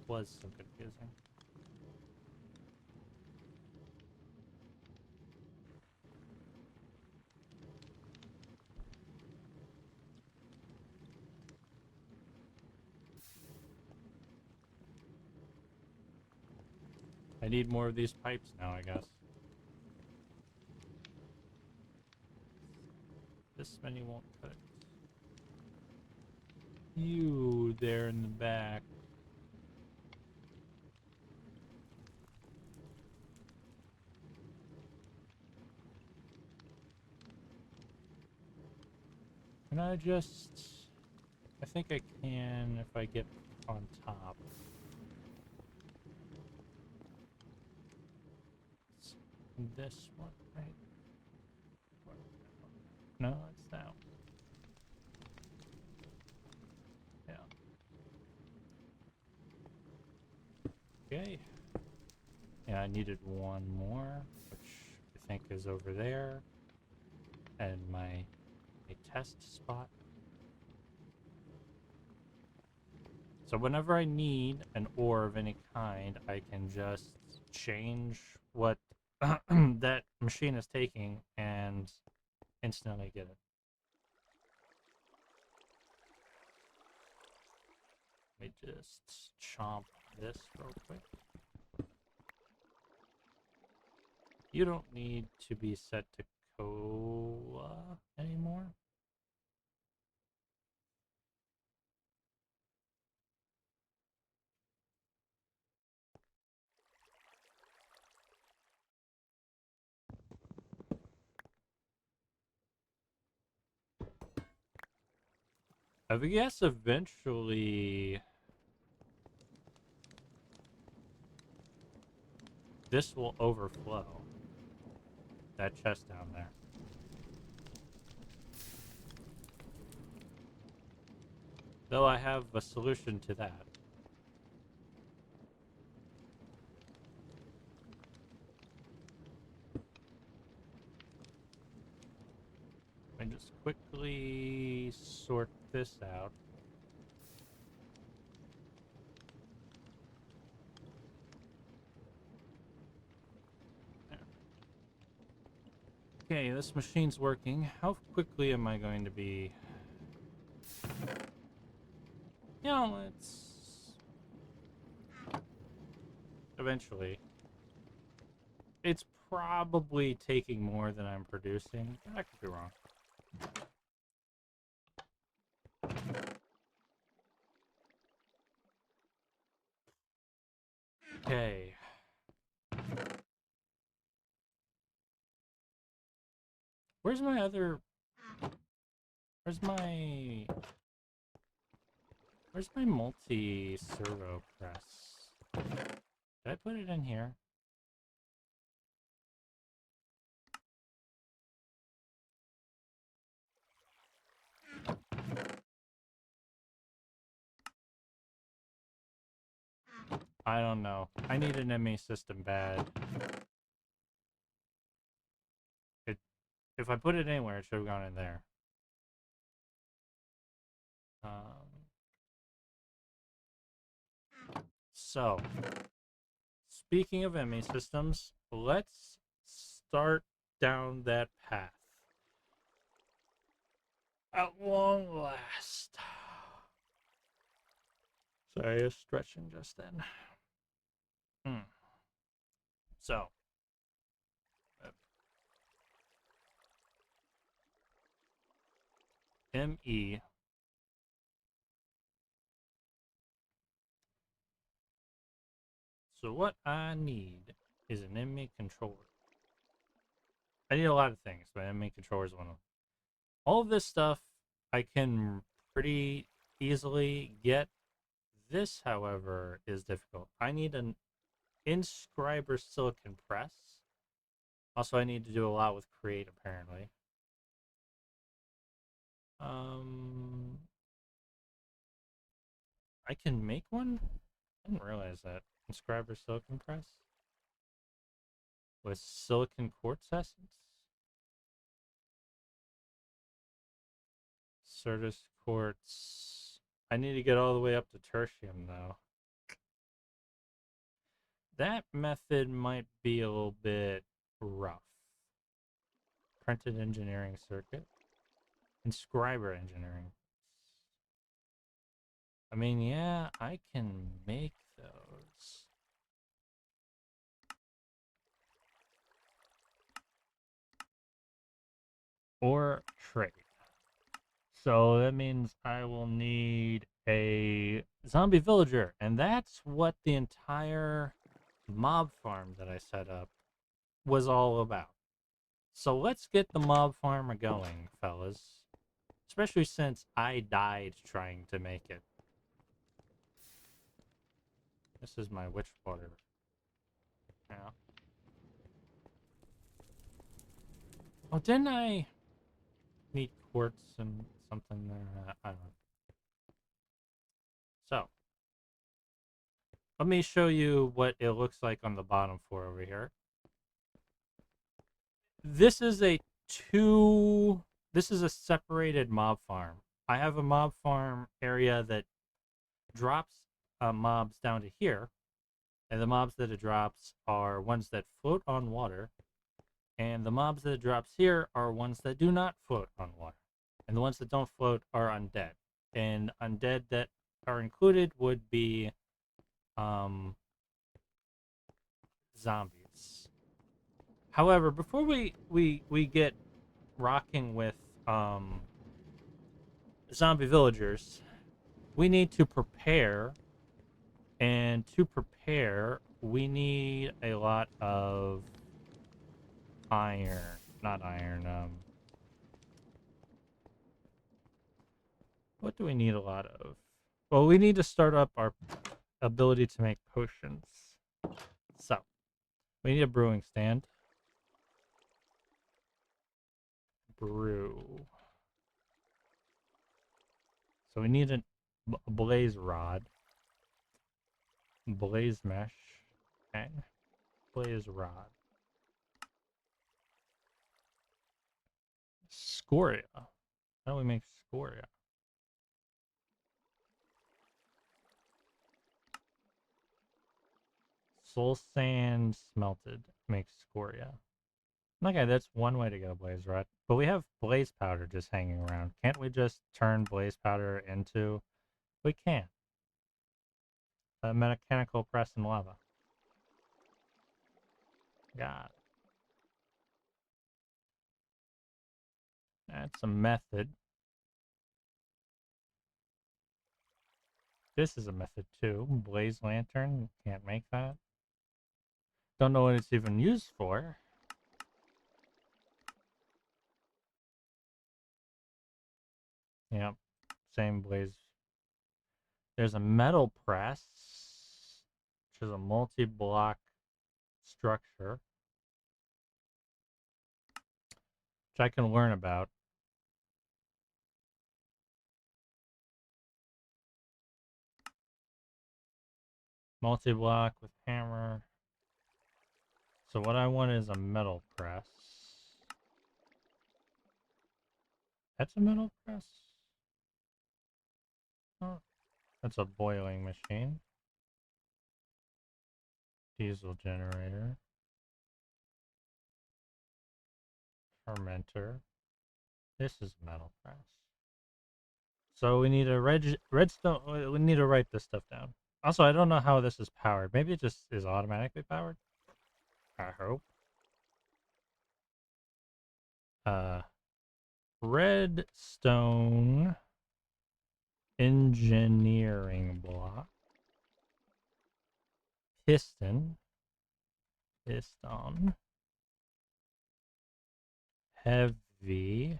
was so confusing. I need more of these pipes now, I guess. This many won't cut it. You there in the back. Can I just... I think I can if I get on top. It's this one, right? No, it's that one. Yeah. Okay. Yeah, I needed one more, which I think is over there. And my test spot. So whenever I need an ore of any kind, I can just change what that machine is taking and instantly get it. Let me just chomp this real quick. You don't need to be set to Koa anymore. I guess eventually this will overflow. That chest down there. Though I have a solution to that. Let me just quickly sort this out. Okay, this machine's working. How quickly am I going to be... You know, it's... Eventually. It's probably taking more than I'm producing. I could be wrong. Okay. Where's my other... Where's my multi-servo press? Did I put it in here? I don't know. I need an ME system bad. If I put it anywhere, it should have gone in there. So, speaking of ME systems, let's start down that path. At long last. Sorry, I was stretching just then. So, ME. So what I need is an ME controller. I need a lot of things, but ME controller is one of them. All of this stuff I can pretty easily get. This, however, is difficult. I need an inscriber silicon press. Also, I need to do a lot with create, apparently. I can make one? I didn't realize that. Inscriber silicon press? With silicon quartz essence? Certus quartz. I need to get all the way up to tertium, though. That method might be a little bit rough. Printed engineering circuit. Inscriber engineering. I mean, yeah, I can make those. Or trade. So that means I will need a zombie villager. And that's what the entire mob farm that I set up was all about. So let's get the mob farmer going, fellas. It's especially since I died trying to make it. This is my witch water. Yeah. Oh, didn't I need quartz and something there? I don't know. So, let me show you what it looks like on the bottom floor over here. This is a this is a separated mob farm. I have a mob farm area that drops mobs down to here, and the mobs that it drops are ones that float on water, and the mobs that it drops here are ones that do not float on water, and the ones that don't float are undead. And undead that are included would be zombies. However, before we get rocking with zombie villagers, we need to prepare, and to prepare, we need a lot of iron. Not iron. What do we need a lot of? Well, we need to start up our ability to make potions. So, we need a brewing stand. Brew. So we need a blaze rod. Blaze mesh. Okay. Blaze rod. Scoria. How do we make scoria? Soul sand smelted makes scoria. Okay, that's one way to get a blaze rod. But we have blaze powder just hanging around. Can't we just turn blaze powder into... We can. A mechanical press and lava. God. That's a method. This is a method too. Blaze lantern. Can't make that. Don't know what it's even used for. Yep. Same blaze. There's a metal press, which is a multi-block structure, which I can learn about. Multi-block with hammer. So what I want is a metal press. That's a metal press? Oh, that's a boiling machine. Diesel generator. Fermenter. This is metal press. So we need a redstone. We need to write this stuff down. Also, I don't know how this is powered. Maybe it just is automatically powered. I hope. Redstone engineering block. Piston. Heavy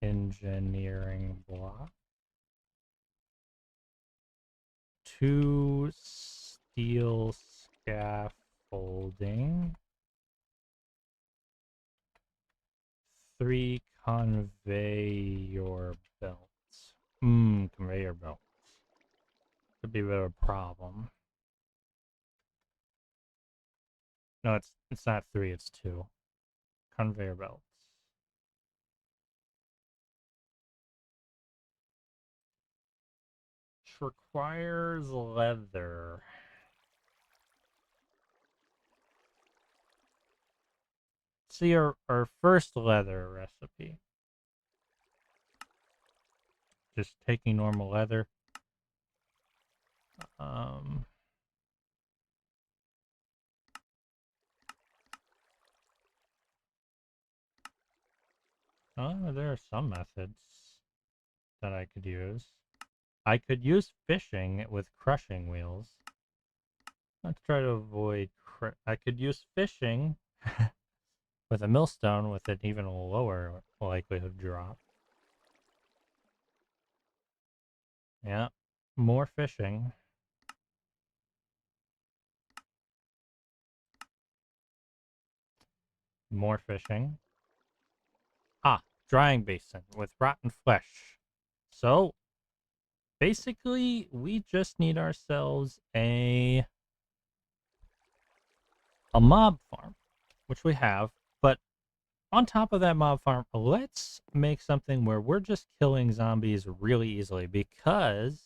engineering block. 2 steel scaffolding. 3 conveyor belts. Conveyor belts. Could be a bit of a problem. No, it's not 3, it's 2. Conveyor belts. Which requires leather. See our first leather recipe. Just taking normal leather. Oh, there are some methods that I could use. I could use fishing with crushing wheels. Let's try to avoid... I could use fishing with a millstone with an even lower likelihood drop. Yeah. More fishing. More fishing. Ah, drying basin with rotten flesh. So, basically, we just need ourselves a mob farm, which we have. But on top of that mob farm, let's make something where we're just killing zombies really easily because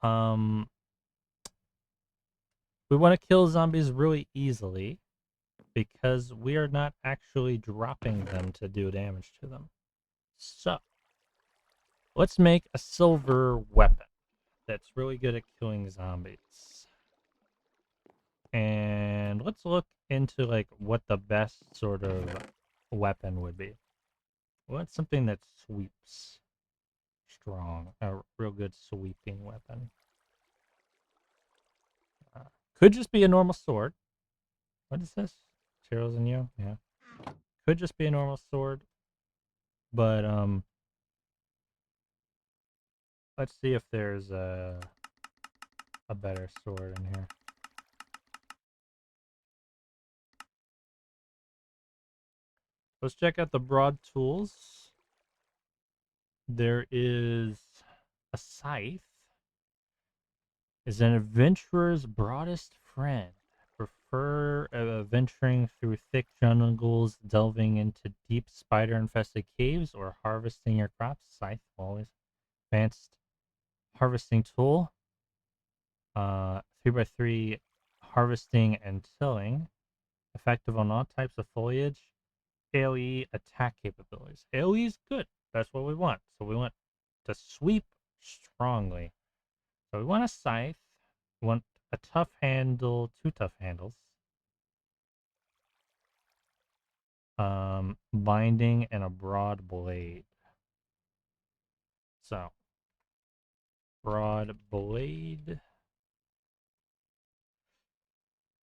um we want to kill zombies really easily because we are not actually dropping them to do damage to them. So, let's make a silver weapon that's really good at killing zombies. And let's look into like what the best sort of weapon would be. What's something that sweeps strong, a real good sweeping weapon? Uh, could just be a normal sword. What is this? Materials in you? Yeah. Could just be a normal sword, but let's see if there's a better sword in here. Let's check out the broad tools. There is a scythe. Is an adventurer's broadest friend. Prefer venturing through thick jungles, delving into deep spider-infested caves, or harvesting your crops. Scythe, always. Advanced harvesting tool. 3x3 harvesting and tilling. Effective on all types of foliage. AoE attack capabilities. AoE is good. That's what we want. So we want to sweep strongly. So we want a scythe. We want a tough handle, two tough handles. Binding and a broad blade. So broad blade.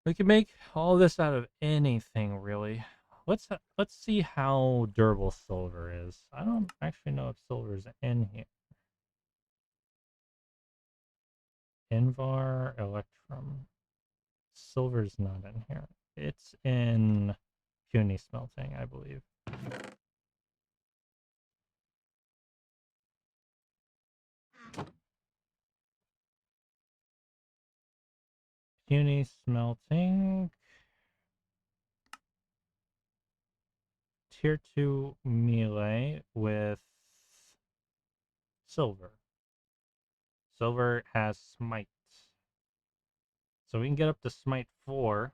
We can make all this out of anything, really. Let's see how durable silver is. I don't actually know if silver is in here. Invar, Electrum. Silver's not in here. It's in puny smelting, I believe. Puny smelting. Tier 2 melee with silver. Silver has smite. So we can get up to smite 4.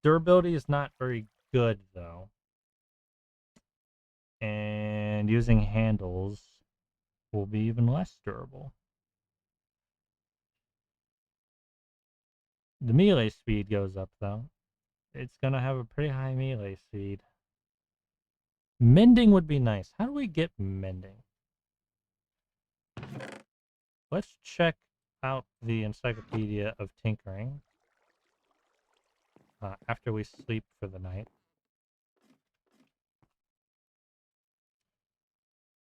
Durability is not very good, though. And using handles will be even less durable. The melee speed goes up, though. It's going to have a pretty high melee speed. Mending would be nice. How do we get mending? Let's check out the Encyclopedia of Tinkering after we sleep for the night.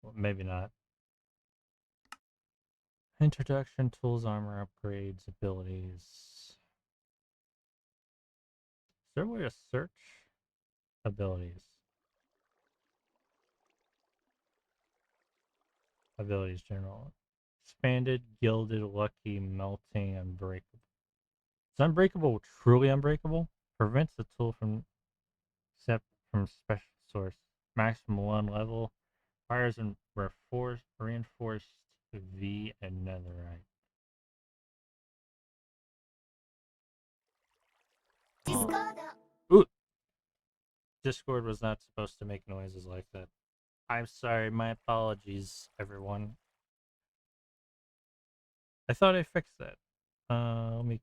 Well, maybe not. Introduction, tools, armor upgrades, abilities. Is there a way to search abilities? Abilities general. Expanded, gilded, lucky, melting, unbreakable. Is unbreakable truly unbreakable? Prevents the tool from except from special source. Maximum 1 level. Fires and reinforced V and netherite. Ooh, Discord was not supposed to make noises like that. I'm sorry, my apologies, everyone. I thought I fixed that. Let me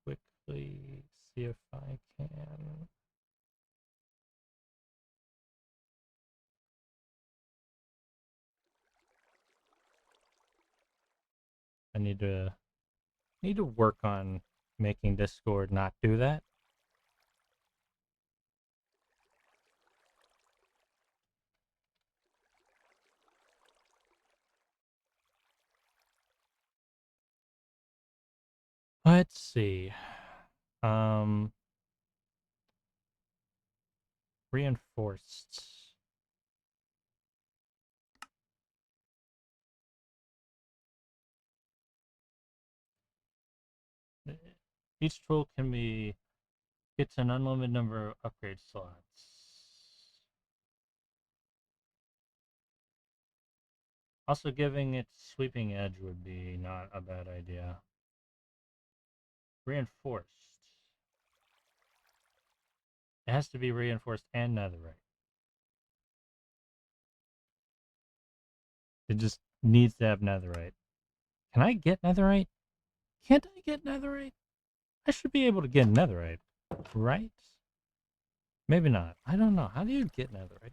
quickly see if I can. I need to work on making Discord not do that. Let's see. Um, reinforced. Each tool can be gets an unlimited number of upgrade slots. Also, giving it sweeping edge would be not a bad idea. Reinforced. It has to be reinforced and netherite. It just needs to have netherite. Can I get netherite? Can't I get netherite? I should be able to get netherite, right? Maybe not. I don't know. How do you get netherite?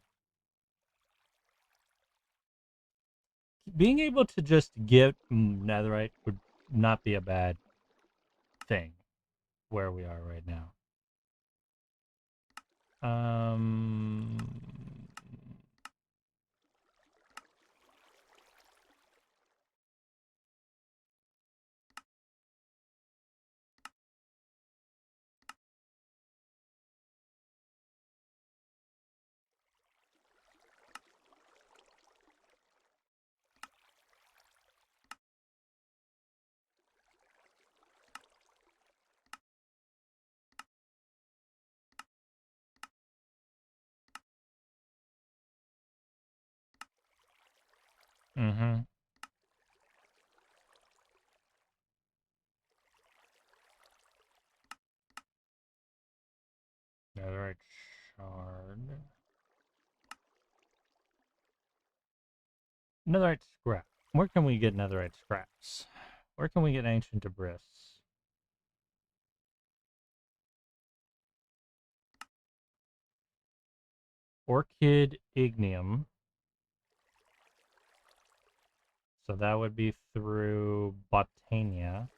Being able to just get netherite would not be a bad thing where we are right now. Um. Mm-hmm. Netherite shard. Netherite scrap. Where can we get netherite scraps? Where can we get ancient debris? Orchid ignium. So that would be through Botania.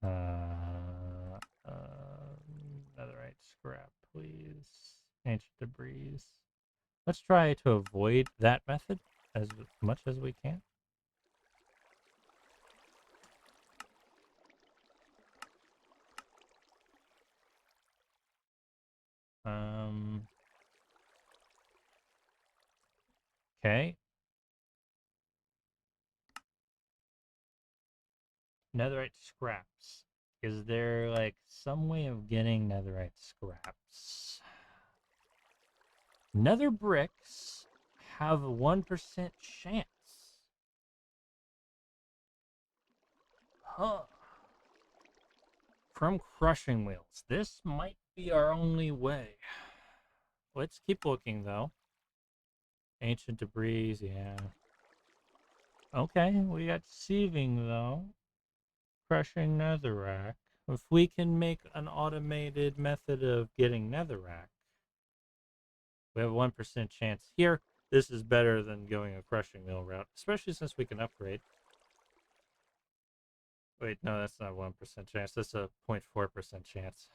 Uh, netherite scrap, please. Ancient debris. Let's try to avoid that method as much as we can. Okay. Netherite scraps. Is there like some way of getting netherite scraps? Nether bricks have a 1% chance. Huh. From crushing wheels. This might be our only way. Let's keep looking though. Ancient debris, yeah. Okay, we got sieving though. Crushing netherrack. If we can make an automated method of getting netherrack, we have a 1% chance here. This is better than going a crushing mill route, especially since we can upgrade. Wait, no, that's not 1% chance. That's a 0.4% chance.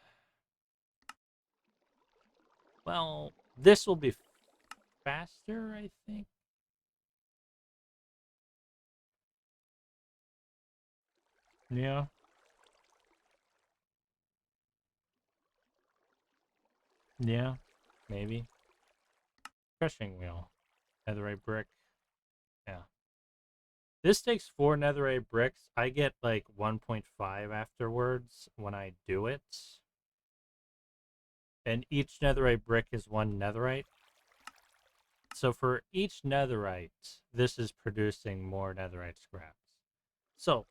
Well, this will be faster, I think. Yeah, yeah, maybe. Crushing wheel. Netherite brick. Yeah. This takes 4 netherite bricks. I get like 1.5 afterwards when I do it. And each netherite brick is 1 netherite. So for each netherite, this is producing more netherite scraps. So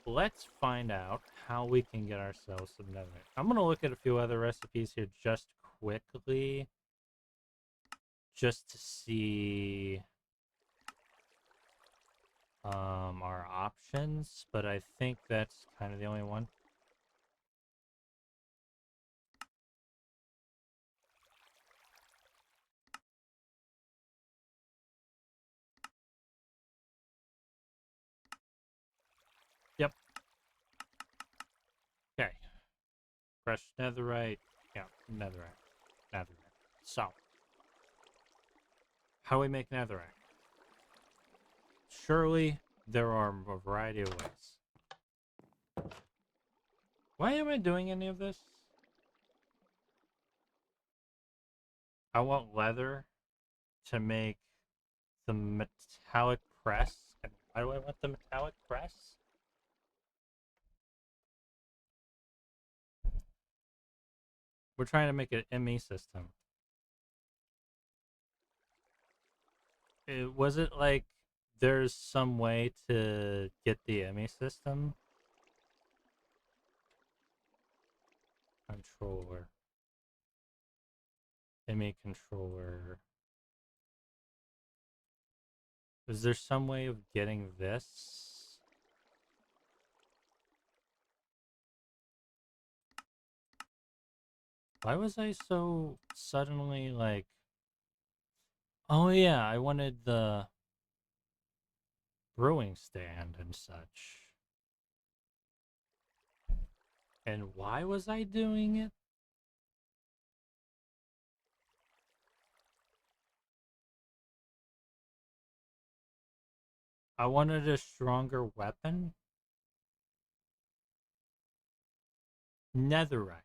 let's find out how we can get ourselves some netherite. I'm going to look at a few other recipes here just quickly, just to see our options, but I think that's kind of the only one. Yep. Okay. Fresh netherite. Yeah, netherite. Netherite. So, how do we make netherite? Surely there are a variety of ways. Why am I doing any of this? I want leather to make the metallic press. And why do I want the metallic press? We're trying to make an ME system. Was it like there's some way to get the ME system? Controller. ME controller. Is there some way of getting this? Why was I so suddenly like... Oh yeah, I wanted the brewing stand and such. And why was I doing it? I wanted a stronger weapon? Netherite.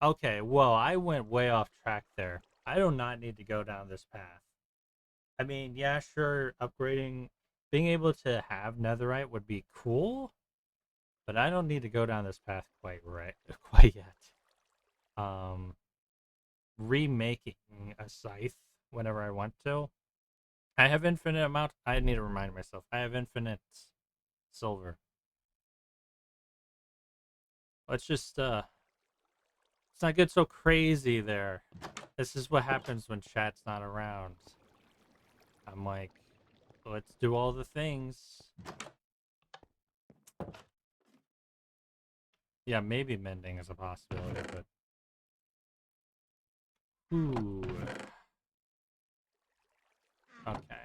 Okay, well, I went way off track there. I do not need to go down this path. I mean, yeah, sure, upgrading, being able to have netherite would be cool, but I don't need to go down this path quite yet. Remaking a scythe whenever I want to. I have infinite amount. I need to remind myself. I have infinite silver. Let's just let's not get so crazy there. This is what happens when chat's not around. I'm like, let's do all the things. Yeah, maybe mending is a possibility, but ooh. Okay.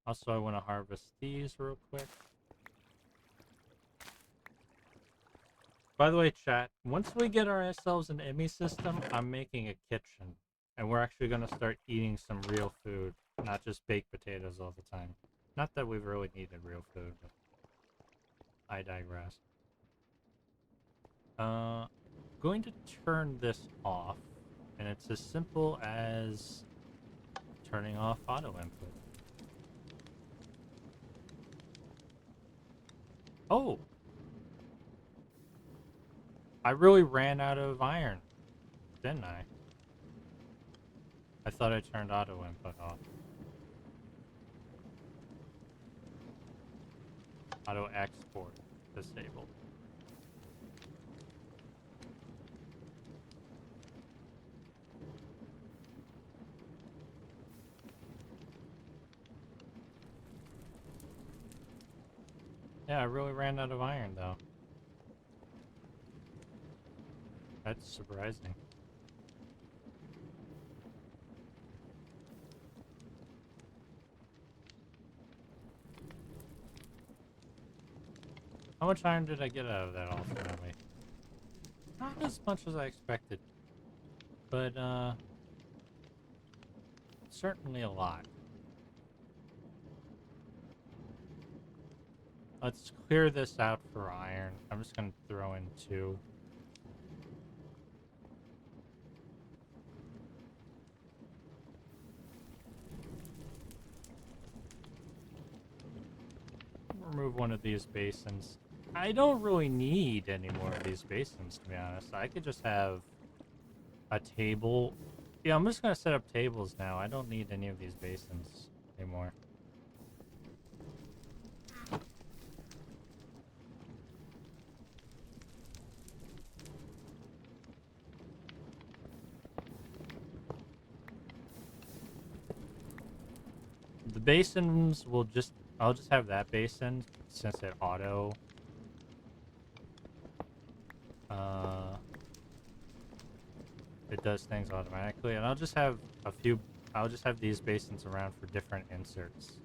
Also, I want to harvest these real quick. By the way, chat, once we get ourselves an ME system, I'm making a kitchen. And we're actually going to start eating some real food, not just baked potatoes all the time. Not that we've really needed real food, but I digress. Going to turn this off, and it's as simple as turning off auto input. Oh! I really ran out of iron, didn't I? I thought I turned auto input off. Auto export disabled. Yeah, I really ran out of iron though. That's surprising. How much iron did I get out of that ultimately? Not as much as I expected. But, certainly a lot. Let's clear this out for iron. I'm just gonna throw in 2. Remove one of these basins. I don't really need any more of these basins, to be honest. I could just have a table. Yeah, I'm just gonna set up tables now. I don't need any of these basins anymore. The basins will just... I'll just have that basin since it auto... it does things automatically, and I'll just have a few... I'll just have these basins around for different inserts.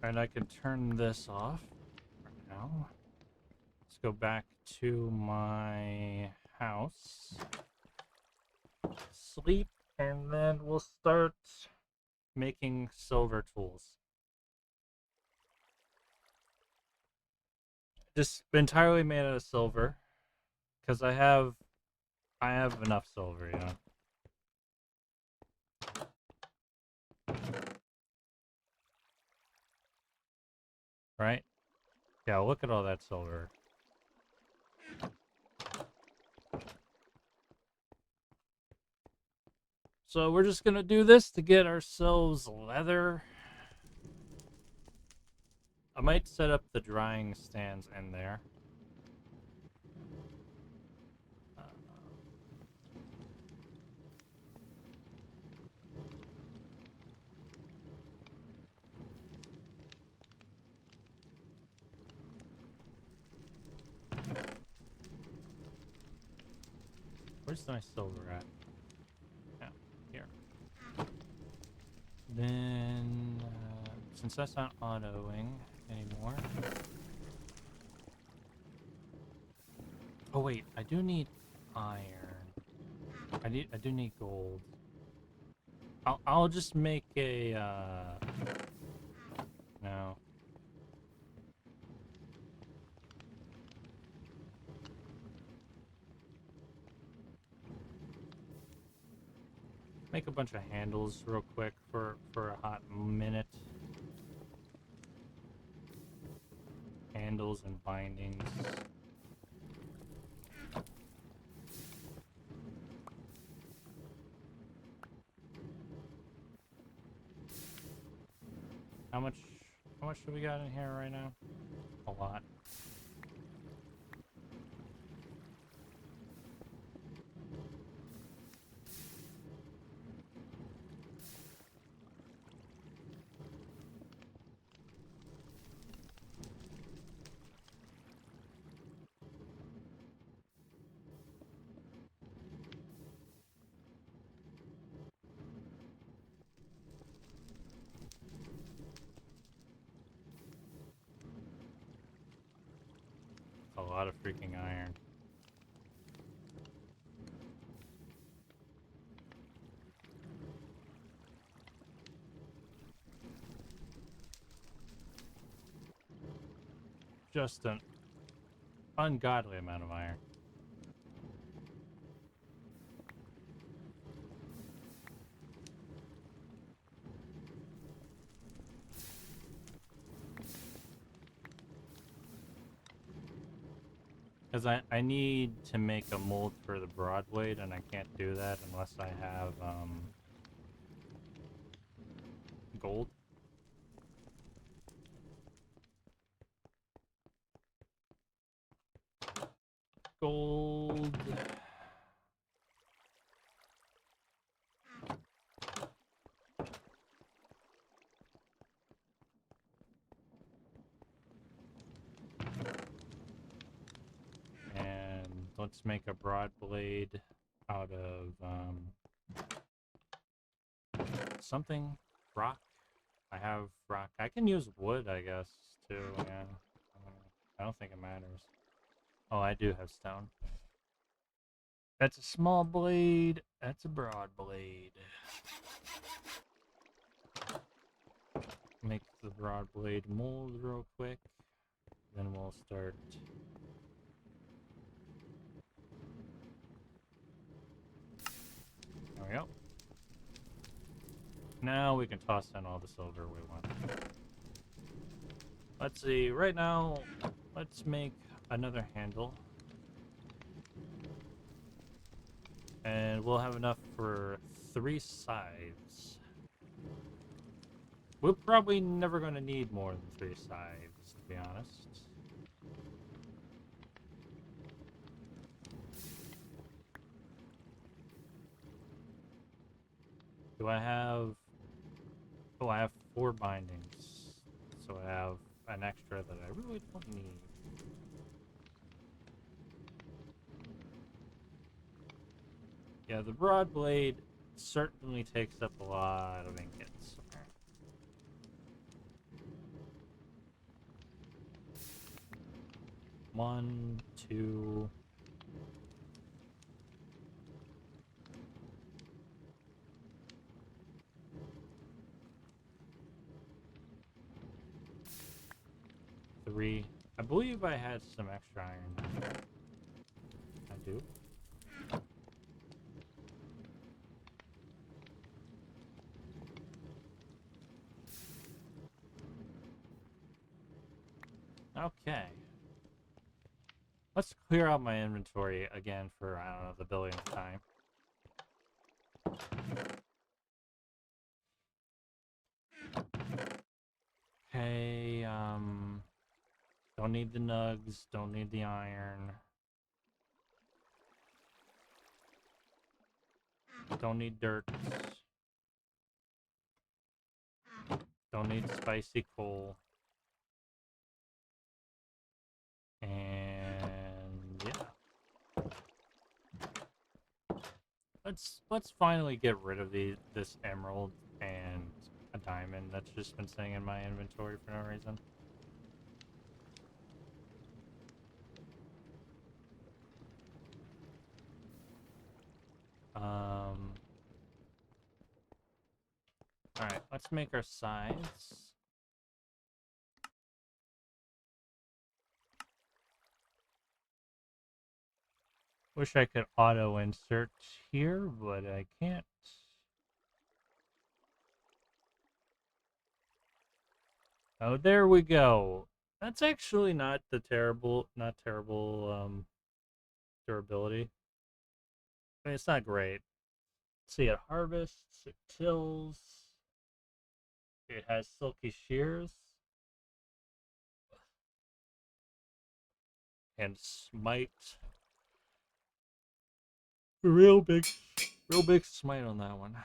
And I can turn this off for now. Let's go back to my house. Sleep, and then we'll start making silver tools. Just entirely made out of silver, because I have enough silver, you know. Right? Yeah, look at all that silver. So we're just gonna do this to get ourselves leather. I might set up the drying stands in there. Where's my silver at? Yeah, here. Then, since that's not autoing anymore. Oh wait, I do need iron. I do need gold. I'll just make a no. Make a bunch of handles real quick for a hot minute. Handles and bindings. How much do we got in here right now? A lot. A lot of freaking iron. Just an ungodly amount of iron. Because I need to make a mold for the broad blade, and I can't do that unless I have gold. Gold. And let's make a broad blade out of something. Rock. I have rock. I can use wood, I guess, too. Yeah. I don't think it matters. Oh, I do have stone. That's a small blade. That's a broad blade. Make the broad blade mold real quick. Then we'll start. There we go. Now we can toss in all the silver we want. Let's see. Right now, let's make another handle. And we'll have enough for 3 scythes. We're probably never going to need more than 3 scythes, to be honest. Do I have... Oh, I have 4 bindings. So I have an extra that I really don't need. Yeah, the broad blade certainly takes up a lot of ingots. 1, 2. Three. I believe I had some extra iron. I do. Okay. Let's clear out my inventory again for, I don't know, the billionth time. Okay, don't need the nugs, don't need the iron. Don't need dirt. Don't need spicy coal. And yeah. Let's finally get rid of this emerald and a diamond that's just been sitting in my inventory for no reason. Alright, let's make our sides. Wish I could auto insert here, but I can't. Oh, there we go. That's actually not terrible durability. I mean, it's not great. See, it harvests, it tills, it has silky shears, and smite. Real big smite on that one.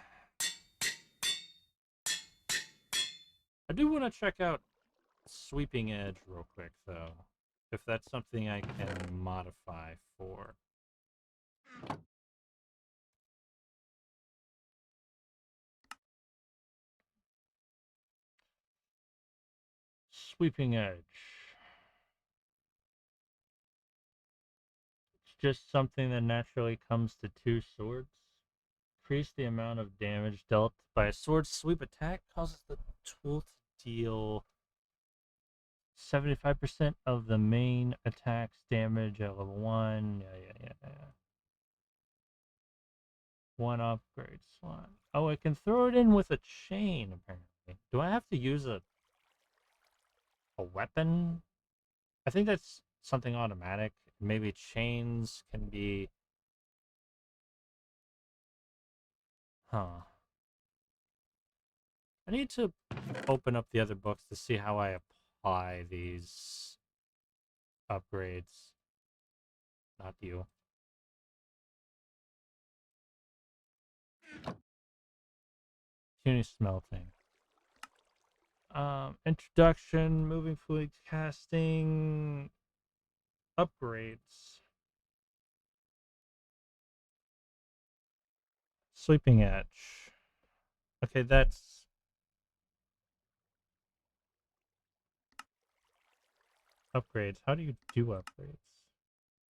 I do want to check out Sweeping Edge real quick, though. If that's something I can modify for. Sweeping Edge. It's just something that naturally comes to 2 swords. Increase the amount of damage dealt by a sword sweep attack. Causes the tool to deal 75% of the main attack's damage at level 1. Yeah. 1 upgrade slot. Oh, I can throw it in with a chain, apparently. Do I have to use a weapon? I think that's something automatic. Maybe chains can be... Huh. I need to open up the other books to see how I apply these upgrades. Not you. Puny smelting. Introduction, moving fluid casting, upgrades. Sweeping Edge. Okay, that's... Upgrades. How do you do upgrades?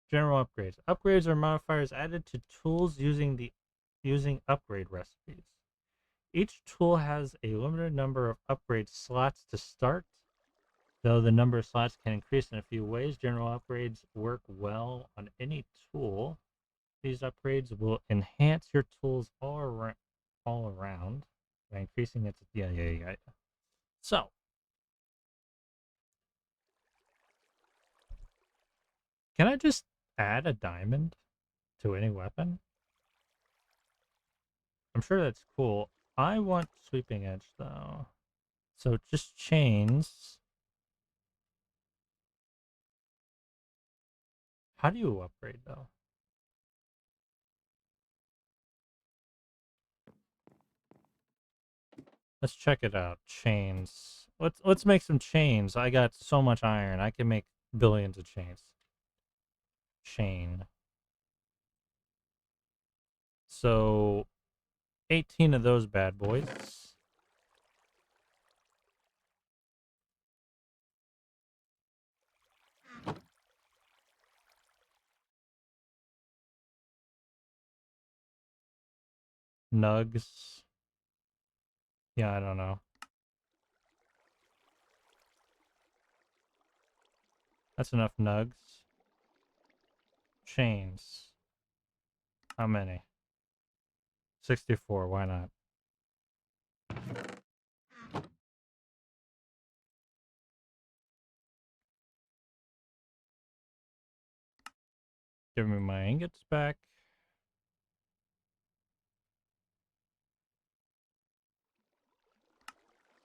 General upgrades. Upgrades are modifiers added to tools using upgrade recipes. Each tool has a limited number of upgrade slots to start, though the number of slots can increase in a few ways. General upgrades work well on any tool. These upgrades will enhance your tools all around by increasing its... Yeah. So, can I just add a diamond to any weapon? I'm sure that's cool. I want Sweeping Edge, though. So just chains. How do you upgrade, though? Let's check it out. Chains. Let's make some chains. I got so much iron. I can make billions of chains. Chain. So 18 of those bad boys. Nugs. Yeah, I don't know. That's enough nugs. Chains. How many? 64. Why not? Give me my ingots back.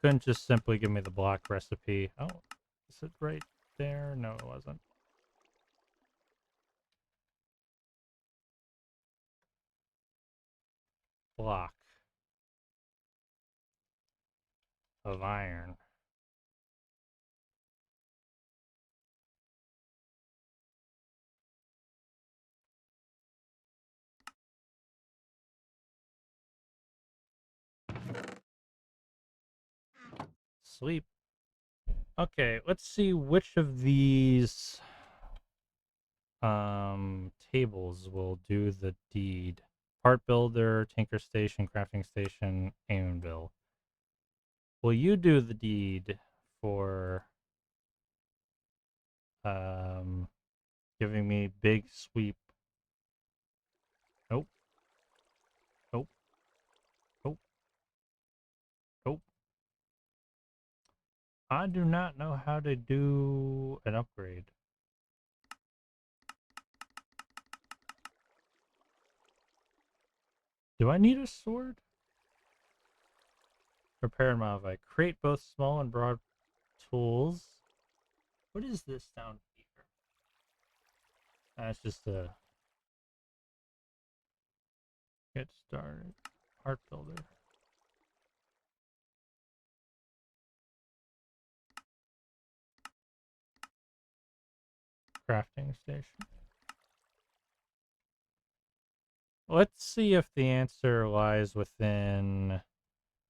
Couldn't just simply give me the block recipe. Oh, is it right there? No, it wasn't. Block of iron. Sleep. Okay, let's see which of these tables will do the deed. Part builder, tinker station, crafting station, anvil. Will you do the deed for um giving me big sweep? Nope, nope, nope, nope. I do not know how to do an upgrade. Do I need a sword? Repair and modify. Create both small and broad tools. What is this down here? That's just a get started. Art builder. Crafting station. Let's see if the answer lies within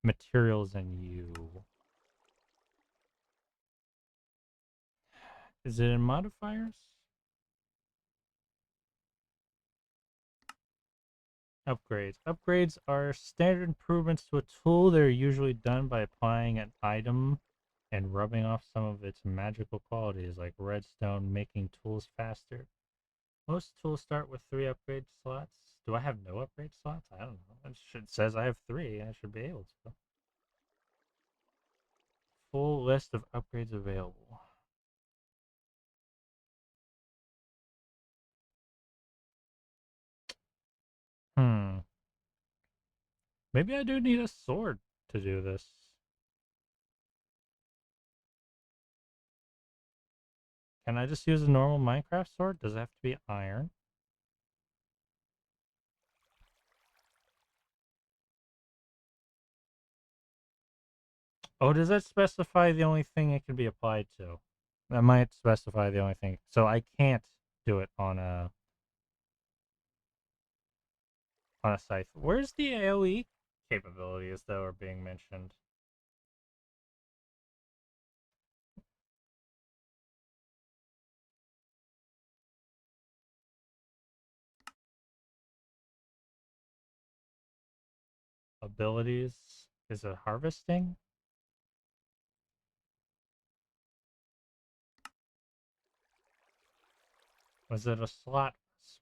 materials and you. Is it in modifiers? Upgrades. Upgrades are standard improvements to a tool. They're usually done by applying an item and rubbing off some of its magical qualities, like redstone, making tools faster. Most tools start with 3 upgrade slots. Do I have no upgrade slots? I don't know. It says I have 3. I should be able to. Full list of upgrades available. Hmm. Maybe I do need a sword to do this. Can I just use a normal Minecraft sword? Does it have to be iron? Oh, does that specify the only thing it can be applied to? That might specify the only thing. So I can't do it on a scythe. Where's the AoE capabilities though are being mentioned? Abilities? Is it harvesting? Was it a slotless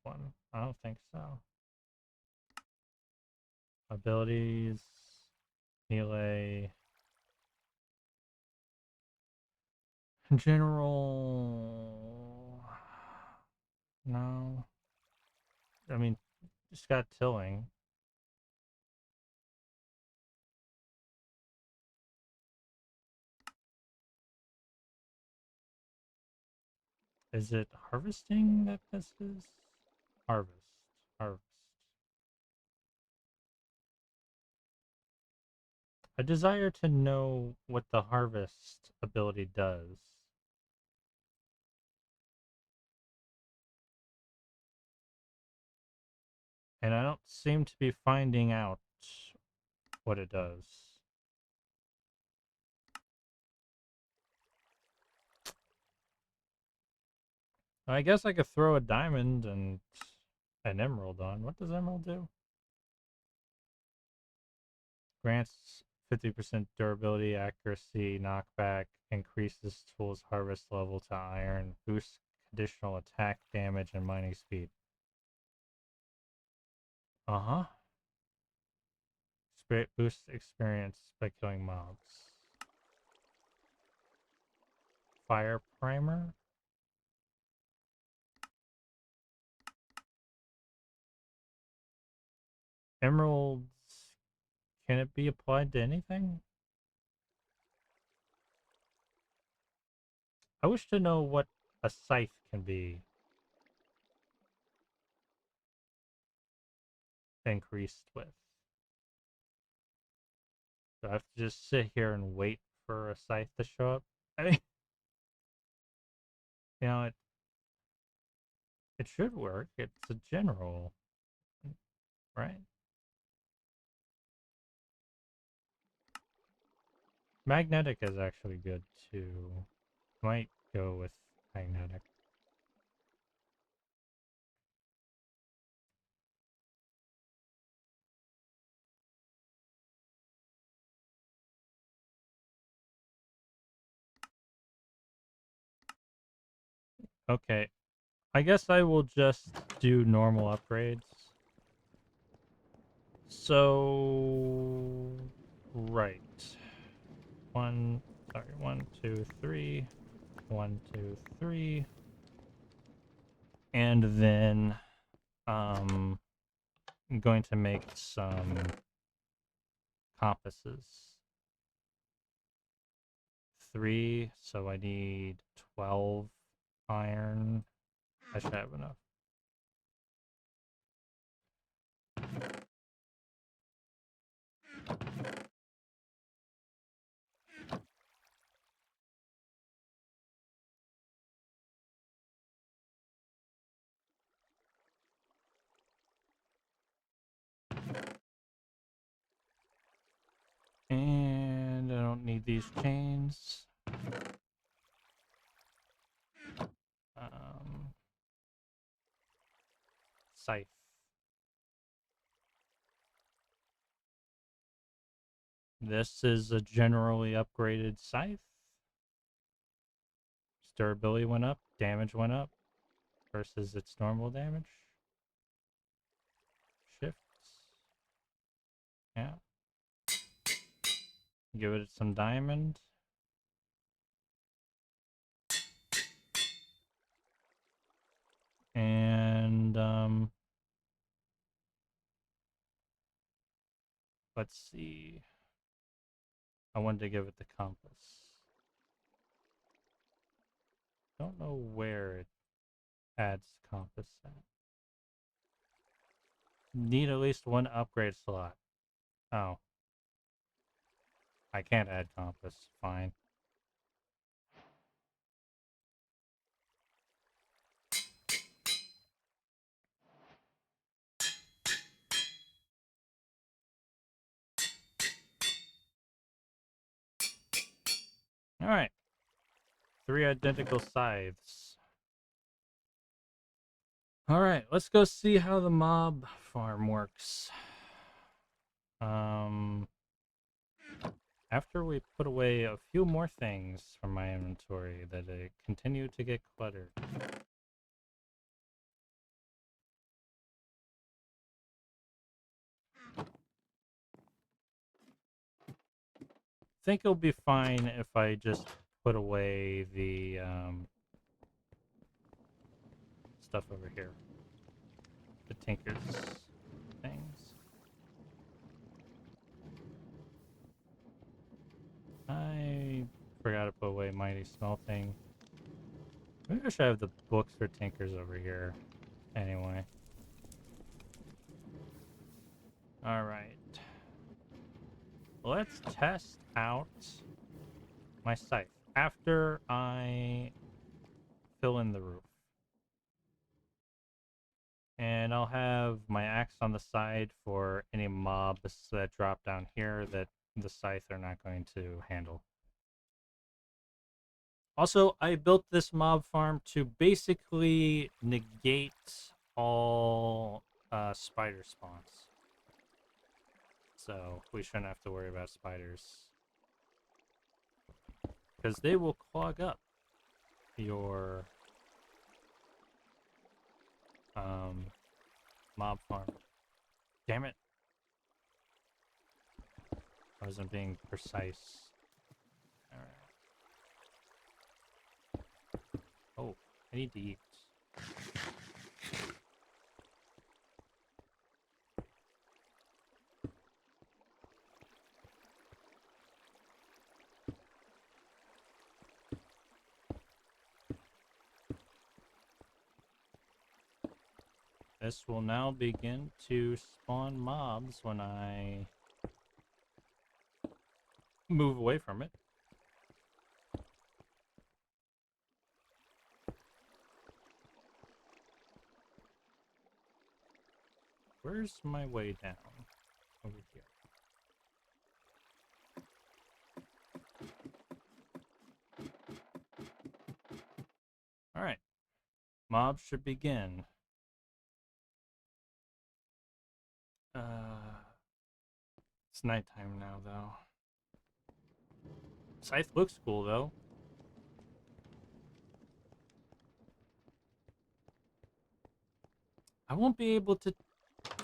one? I don't think so. Abilities, melee, general. No, I mean just got tilling. Is it harvesting that this is? Harvest, harvest. I desire to know what the harvest ability does. And I don't seem to be finding out what it does. I guess I could throw a diamond and an emerald on. What does emerald do? Grants 50% durability, accuracy, knockback, increases tools harvest level to iron, boosts additional attack damage and mining speed. Uh-huh. Boosts experience by killing mobs. Fire primer. Emeralds. Can it be applied to anything? I wish to know what a scythe can be increased with. Do I have to just sit here and wait for a scythe to show up? I mean, you know, it should work. It's a general, right? Magnetic is actually good too. Might go with magnetic. Okay, I guess I will just do normal upgrades. So, right. One, two, three. 1, 2, 3. And then, I'm going to make some compasses. 3, so I need 12 iron. I should have enough. And I don't need these chains. Scythe. This is a generally upgraded scythe. Its durability went up, damage went up versus its normal damage. Shifts. Yeah. Give it some diamond. And, let's see. I wanted to give it the compass. Don't know where it adds compass at. Need at least one upgrade slot. Oh. I can't add compass. Fine. Alright. 3 identical scythes. Alright, let's go see how the mob farm works. After we put away a few more things from my inventory that continue to get cluttered. I think it'll be fine if I just put away the stuff over here. The Tinker's things. I forgot to put away Mighty Smelting. Maybe I should have the books for Tinkers over here. Anyway. Alright. Let's test out my scythe after I fill in the roof. And I'll have my axe on the side for any mobs that drop down here that the scythe are not going to handle. Also, I built this mob farm to basically negate all spider spawns. So we shouldn't have to worry about spiders. Because they will clog up your mob farm. Damn it. I wasn't being precise. Alright. Oh, I need to eat. This will now begin to spawn mobs when I move away from it. Where's my way down? Over here. Alright. Mobs should begin. It's nighttime now, though. Scythe looks cool, though. I won't be able to...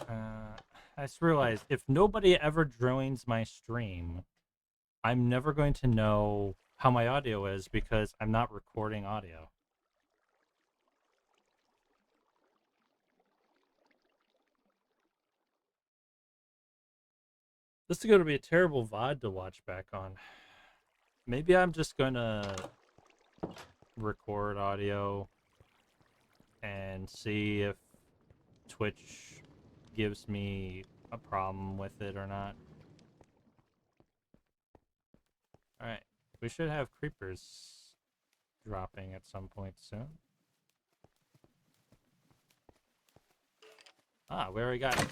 I just realized, if nobody ever joins my stream, I'm never going to know how my audio is because I'm not recording audio. This is going to be a terrible VOD to watch back on. Maybe I'm just going to record audio and see if Twitch gives me a problem with it or not. Alright, we should have creepers dropping at some point soon. Ah, we already got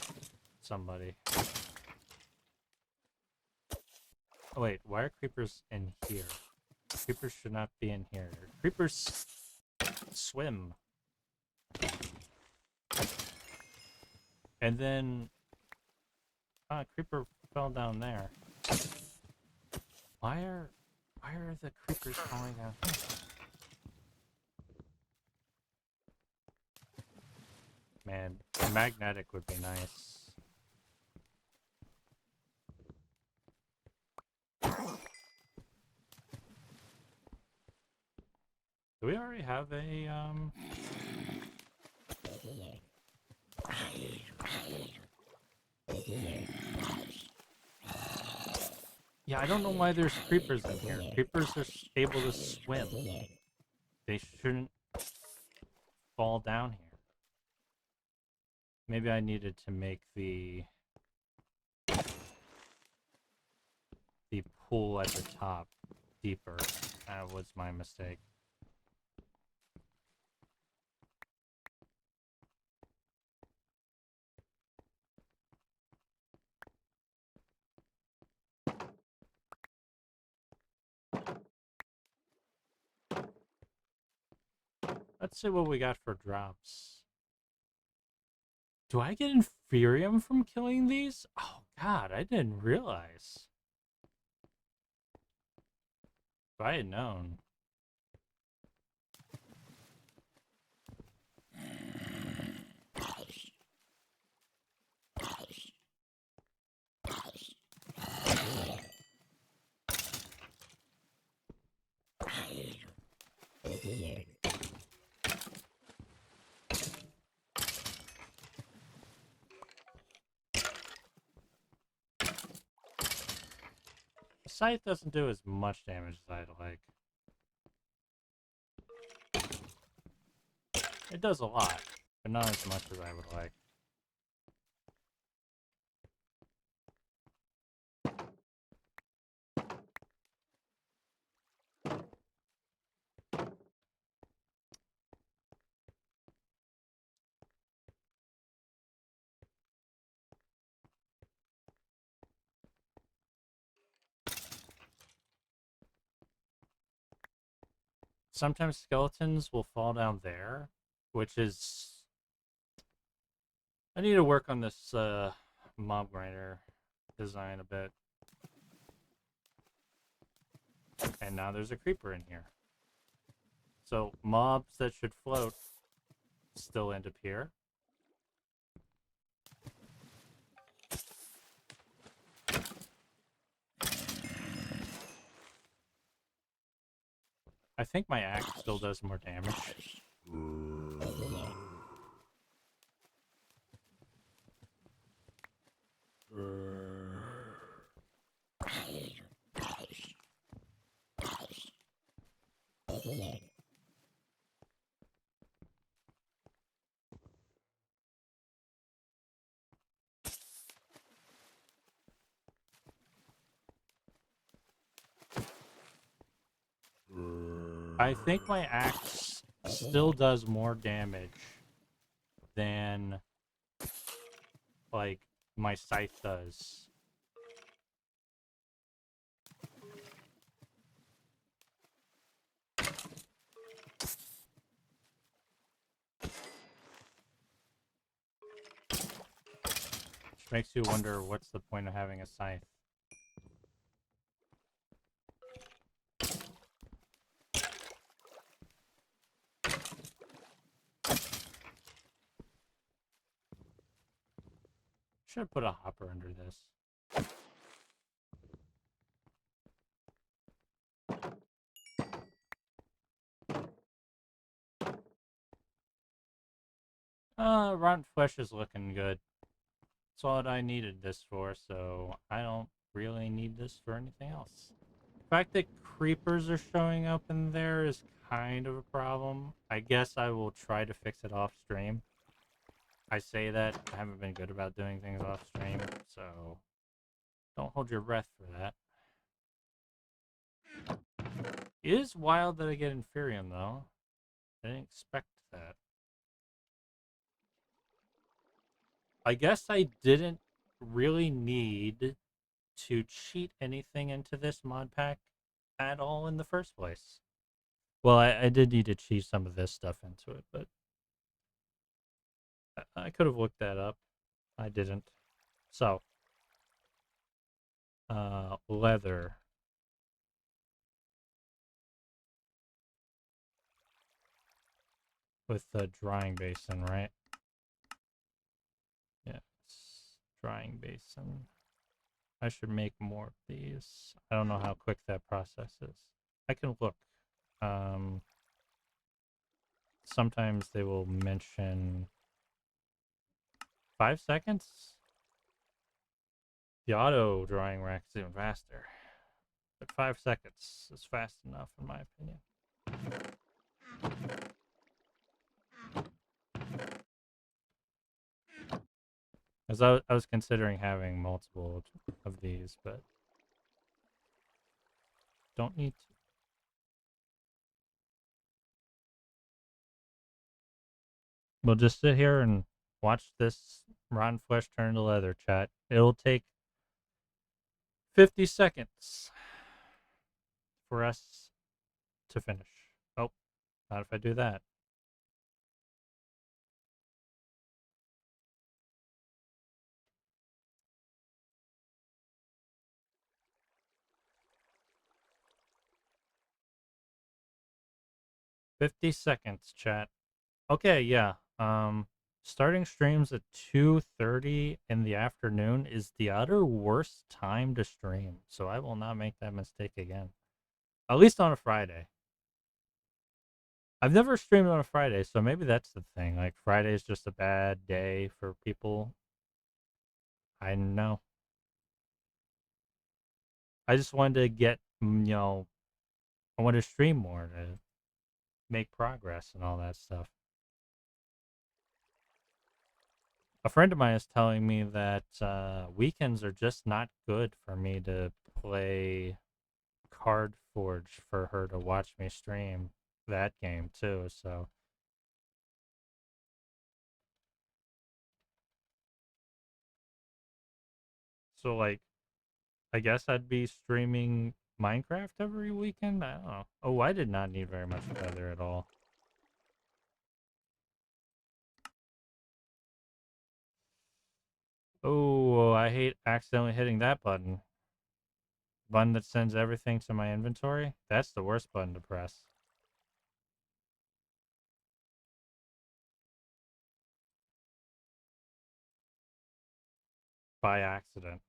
somebody. Oh wait, why are creepers in here? Creepers should not be in here. Creepers swim. And then... Ah, creeper fell down there. Why are the creepers falling down here? Man, magnetic would be nice. Do we already have a, Yeah, I don't know why there's creepers in here. Creepers are able to swim. They shouldn't fall down here. Maybe I needed to make the pool at the top deeper. That was my mistake. Let's see what we got for drops. Do I get Inferium from killing these? Oh god, I didn't realize. If I had known. The scythe doesn't do as much damage as I'd like. It does a lot, but not as much as I would like. Sometimes skeletons will fall down there, which is... I need to work on this mob grinder design a bit. And now there's a creeper in here. So mobs that should float still end up here. I think my axe still does more damage. I think my axe still does more damage than, like, my scythe does. Which makes you wonder what's the point of having a scythe. Should put a hopper under this. Rotten flesh is looking good. That's what I needed this for, so I don't really need this for anything else. The fact that creepers are showing up in there is kind of a problem. I guess I will try to fix it off stream. I say that, I haven't been good about doing things off stream, so don't hold your breath for that. It is wild that I get Inferium, though. I didn't expect that. I guess I didn't really need to cheat anything into this mod pack at all in the first place. Well, I did need to cheat some of this stuff into it, but I could have looked that up. I didn't. So, leather. With the drying basin, right? Yes, drying basin. I should make more of these. I don't know how quick that process is. I can look. Sometimes they will mention 5 seconds. The auto drying rack is even faster. But 5 seconds is fast enough, in my opinion. Because I was considering having multiple of these, but don't need to. We'll just sit here and watch this rotten flesh turn to leather, chat. It'll take 50 seconds for us to finish. Oh, not if I do that. "50 seconds, chat." Okay, yeah. Starting streams at 2:30 in the afternoon is the utter worst time to stream, so I will not make that mistake again. At least on a Friday. I've never streamed on a Friday, so maybe that's the thing. Like, Friday is just a bad day for people. I know. I just wanted to get, I wanted to stream more to make progress and all that stuff. A friend of mine is telling me that weekends are just not good for me to play Card Forge for her to watch me stream that game too, so like I guess I'd be streaming Minecraft every weekend. I don't know. Oh, I did not need very much feather at all. Oh, I hate accidentally hitting that button. Button that sends everything to my inventory. That's the worst button to press. By accident.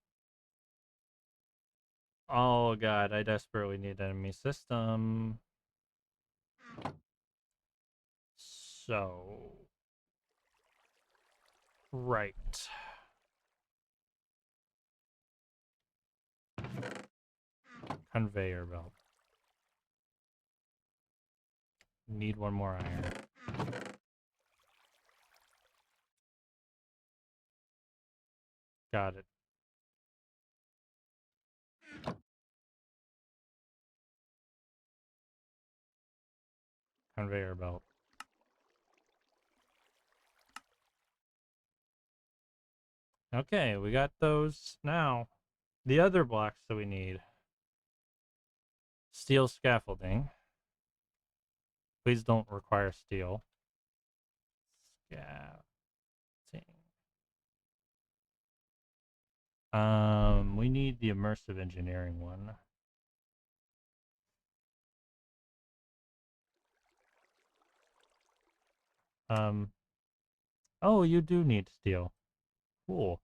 Oh god, I desperately need enemy system. So... Right. Conveyor belt. Need one more iron. Got it. Conveyor belt. Okay, we got those now. The other blocks that we need. Steel scaffolding. Please don't require steel. Scaffolding. We need the immersive engineering one. Um, oh, you do need steel. Cool.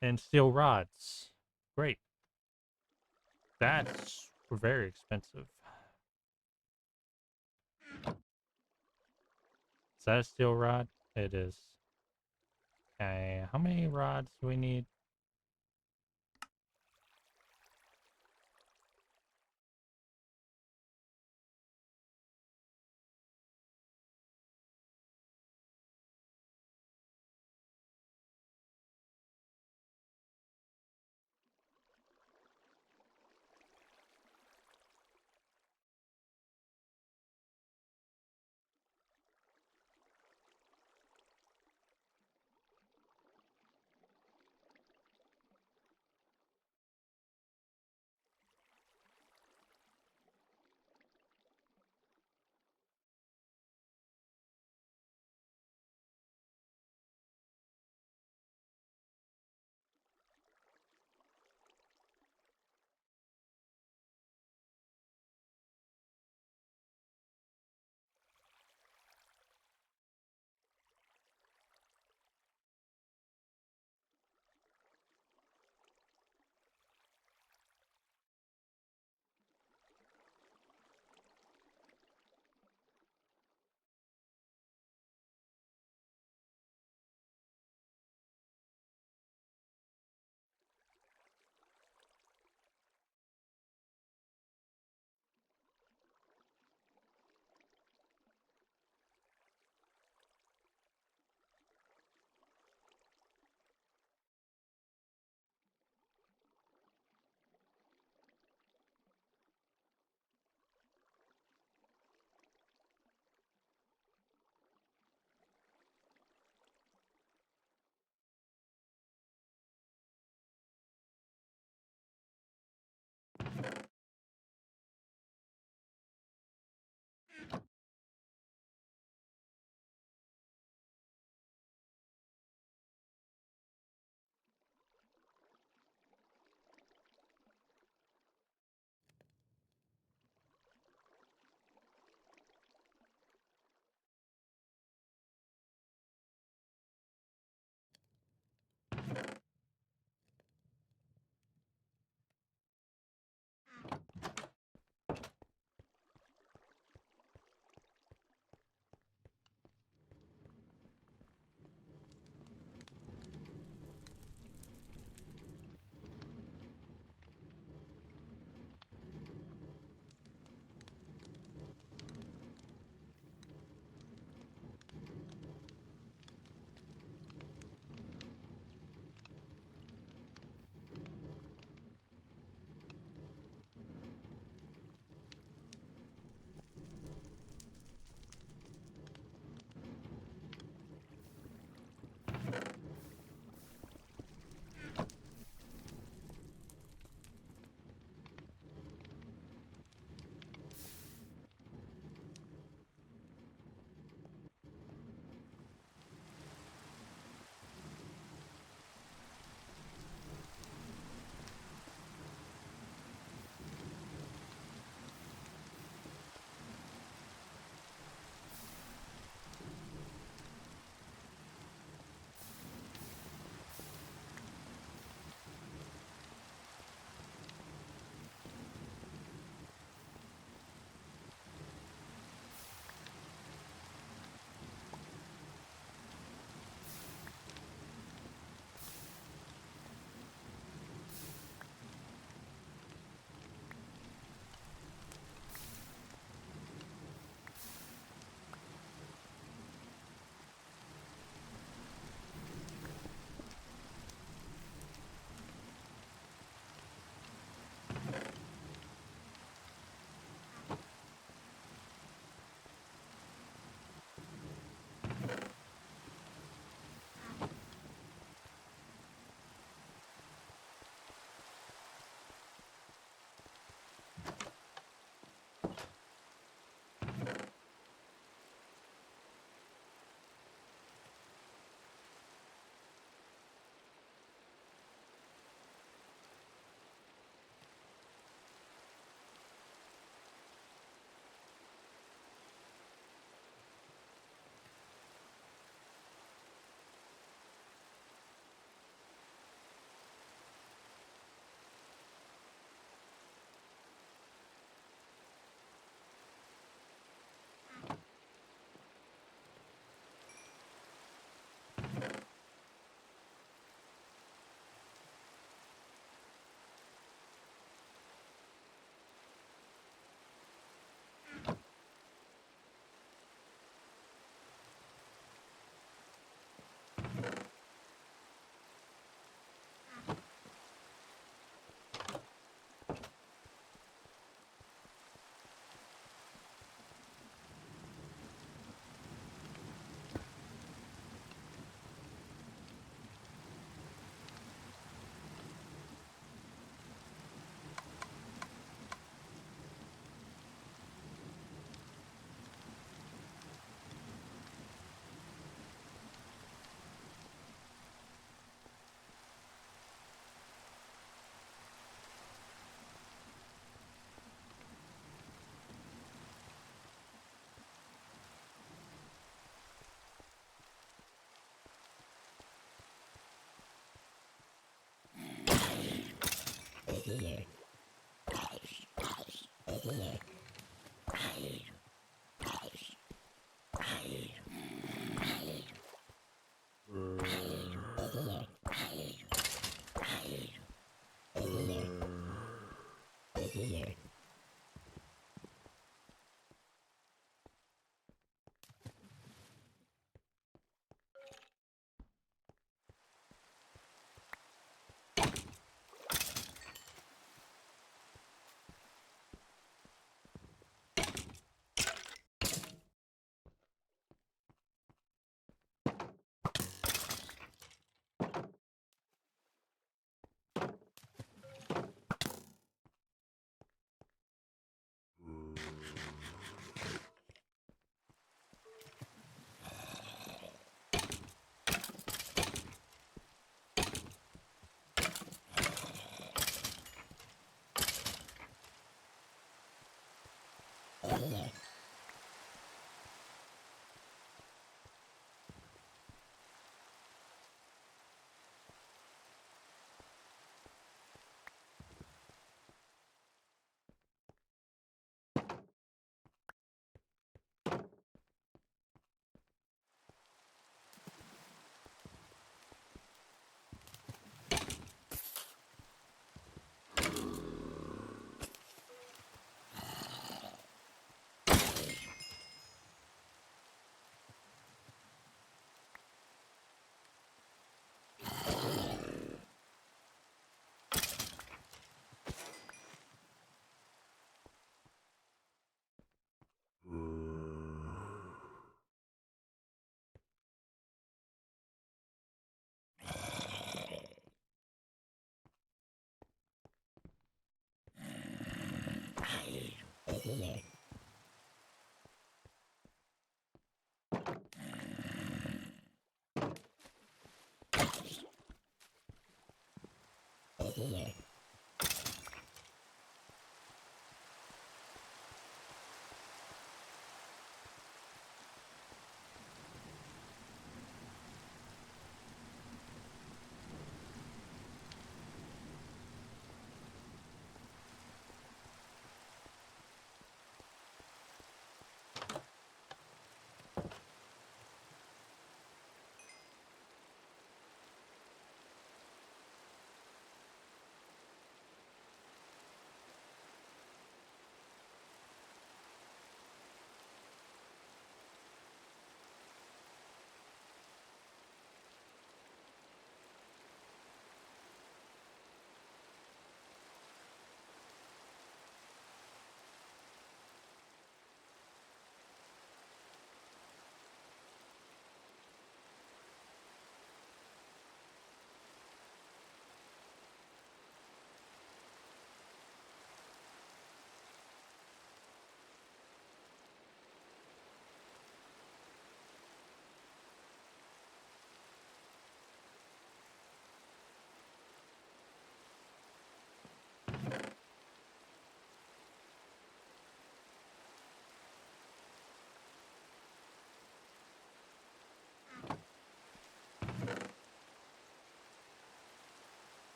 And steel rods. Great. That's very expensive. Is that a steel rod? It is. Okay, how many rods do we need?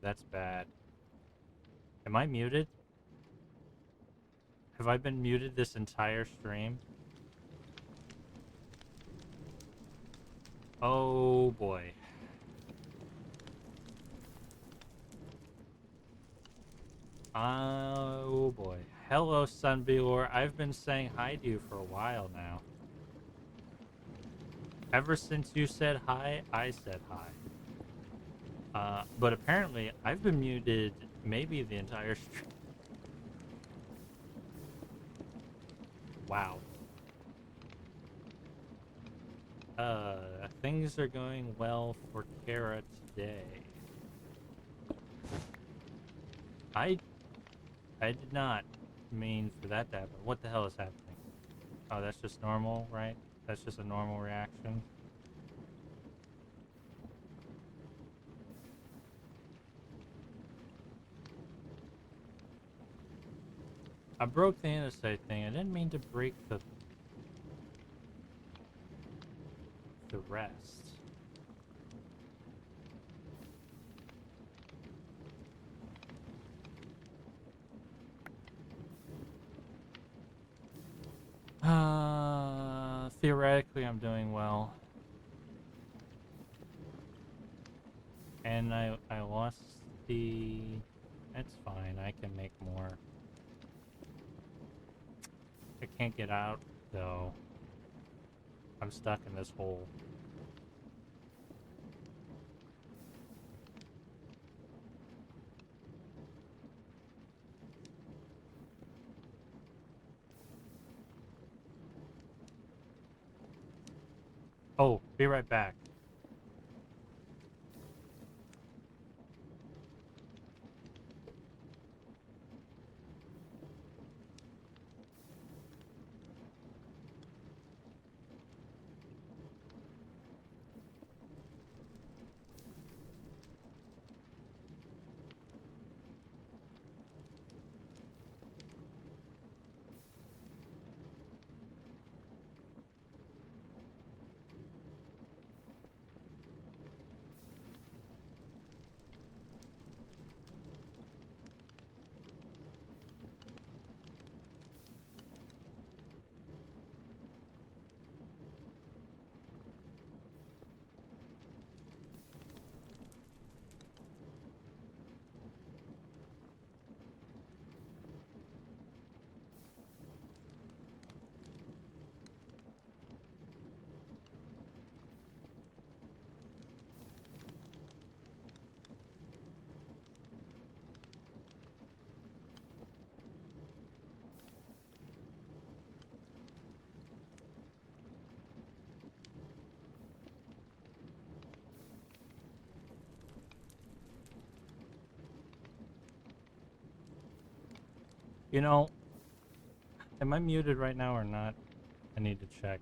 that's bad. Am I muted? Have I been muted this entire stream? Oh boy. Oh boy. Hello, Sunbealor. I've been saying hi to you for a while now. Ever since you said hi, I said hi. But apparently, I've been muted maybe the entire stream. Wow. Things are going well for Kara today. I did not mean for that to happen. What the hell is happening? Oh, that's just normal, right? That's just a normal reaction. I broke the interstate thing. I didn't mean to break the rest. Theoretically, I'm doing well. And I lost the... It's fine, I can make more. I can't get out, though. I'm stuck in this hole. Oh, be right back. You know, am I muted right now or not? I need to check.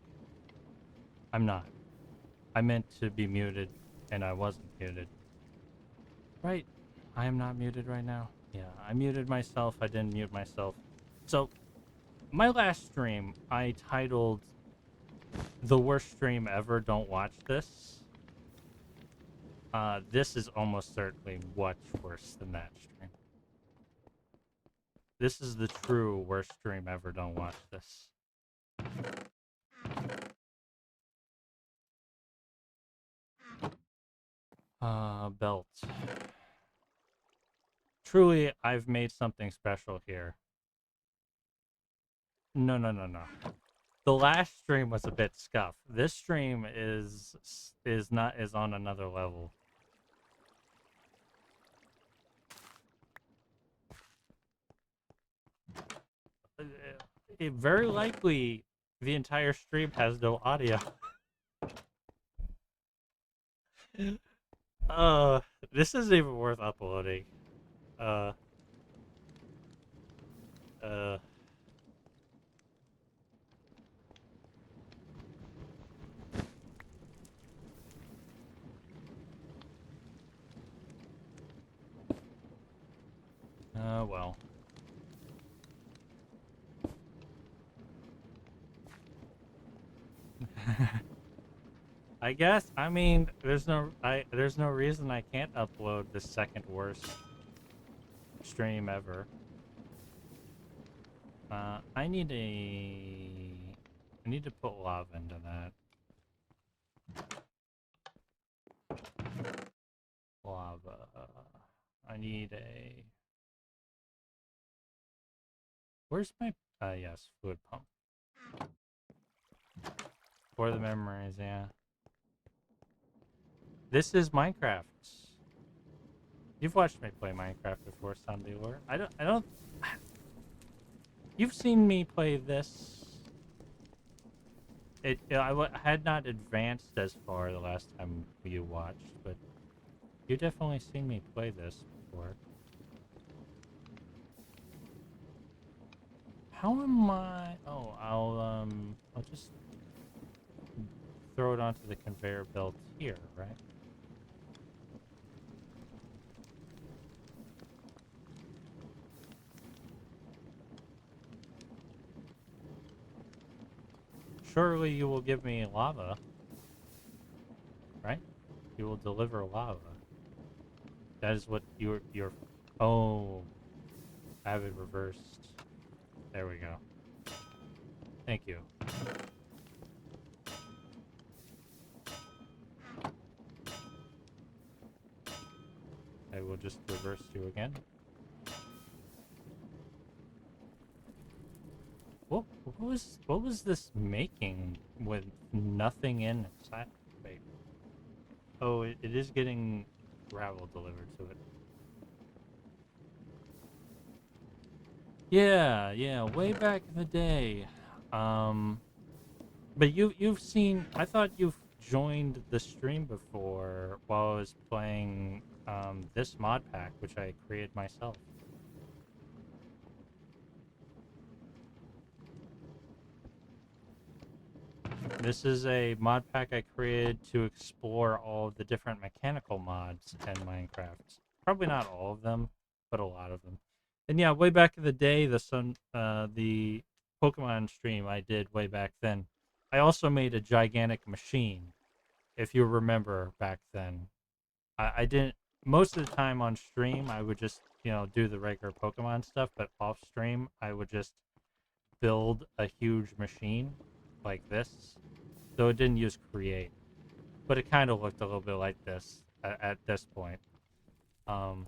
I'm not. I meant to be muted, and I wasn't muted. Right. I am not muted right now. Yeah, I muted myself. I didn't mute myself. So, my last stream, I titled The Worst Stream Ever, Don't Watch This. This is almost certainly much worse than that stream. This is the true worst stream ever, don't watch this. Belt. Truly, I've made something special here. No. The last stream was a bit scuffed. This stream is on another level. It very likely the entire stream has no audio. This isn't even worth uploading. Well. I guess. I mean, there's no reason I can't upload the second worst stream ever. I need to put lava into that. Lava. I need a. Where's my? Yes, fluid pump. For the memories, yeah. This is Minecraft. You've watched me play Minecraft before, Sunday Lore. I don't. You've seen me play this. Had not advanced as far the last time you watched, but you definitely seen me play this before. How am I? Oh, I'll just throw it onto the conveyor belt here, right? Surely you will give me lava, right? You will deliver lava. That is what your. Oh, I have it reversed. There we go. Thank you. I will just reverse you again. What was this making with nothing inside? Wait. Oh, it is getting gravel delivered to it. Yeah, yeah, way back in the day. But you've seen. I thought you've joined the stream before while I was playing this mod pack, which I created myself. This is a mod pack I created to explore all of the different mechanical mods in Minecraft. Probably not all of them, but a lot of them. And yeah, way back in the day, the Pokemon stream I did way back then, I also made a gigantic machine. If you remember back then, I didn't. Most of the time on stream, I would just do the regular Pokemon stuff, but off stream, I would just build a huge machine like this. Though it didn't use create, but it kind of looked a little bit like this at this point. Um,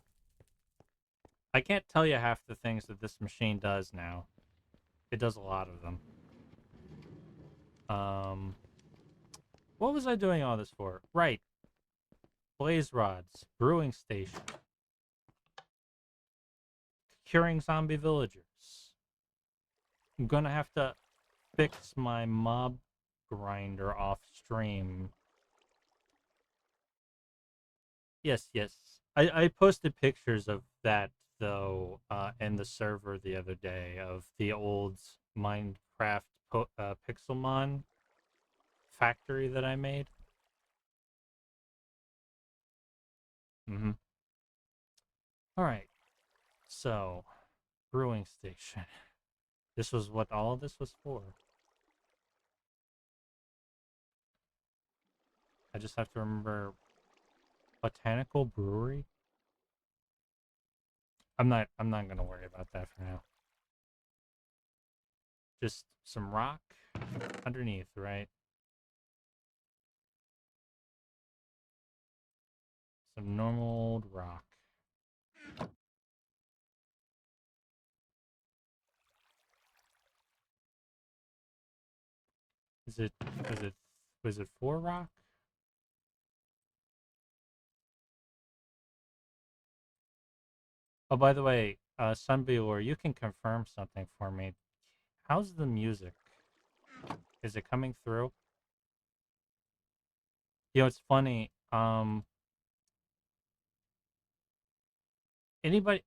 I can't tell you half the things that this machine does now. It does a lot of them. Um, what was I doing all this for? Right, blaze rods, brewing station, curing zombie villagers. I'm gonna have to fix my mob grinder off stream. Yes, yes. I posted pictures of that though in the server the other day of the old Minecraft Pixelmon factory that I made. Mm-hmm. All right. So, brewing station. This was what all of this was for. I just have to remember botanical brewery. I'm not gonna worry about that for now. Just some rock underneath, right? Some normal old rock. Is it was it was it 4 rock? Oh, by the way, Sunbealer, you can confirm something for me. How's the music? Is it coming through? It's funny. Anybody?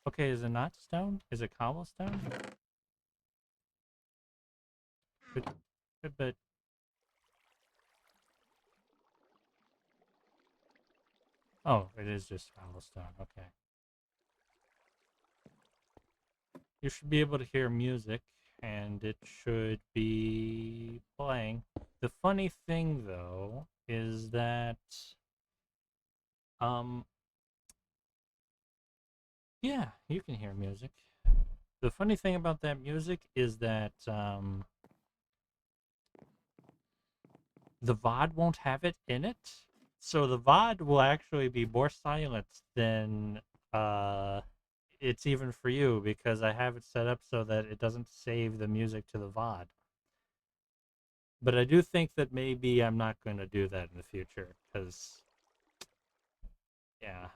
Okay, is it not stone? Is it cobblestone? But, but oh, it is just cobblestone. Okay. You should be able to hear music, and it should be playing. The funny thing, though, is that, um, yeah, you can hear music. The funny thing about that music is that, the VOD won't have it in it. So the VOD will actually be more silent than, uh, it's even for you, because I have it set up so that it doesn't save the music to the VOD. But I do think that maybe I'm not going to do that in the future, because, yeah.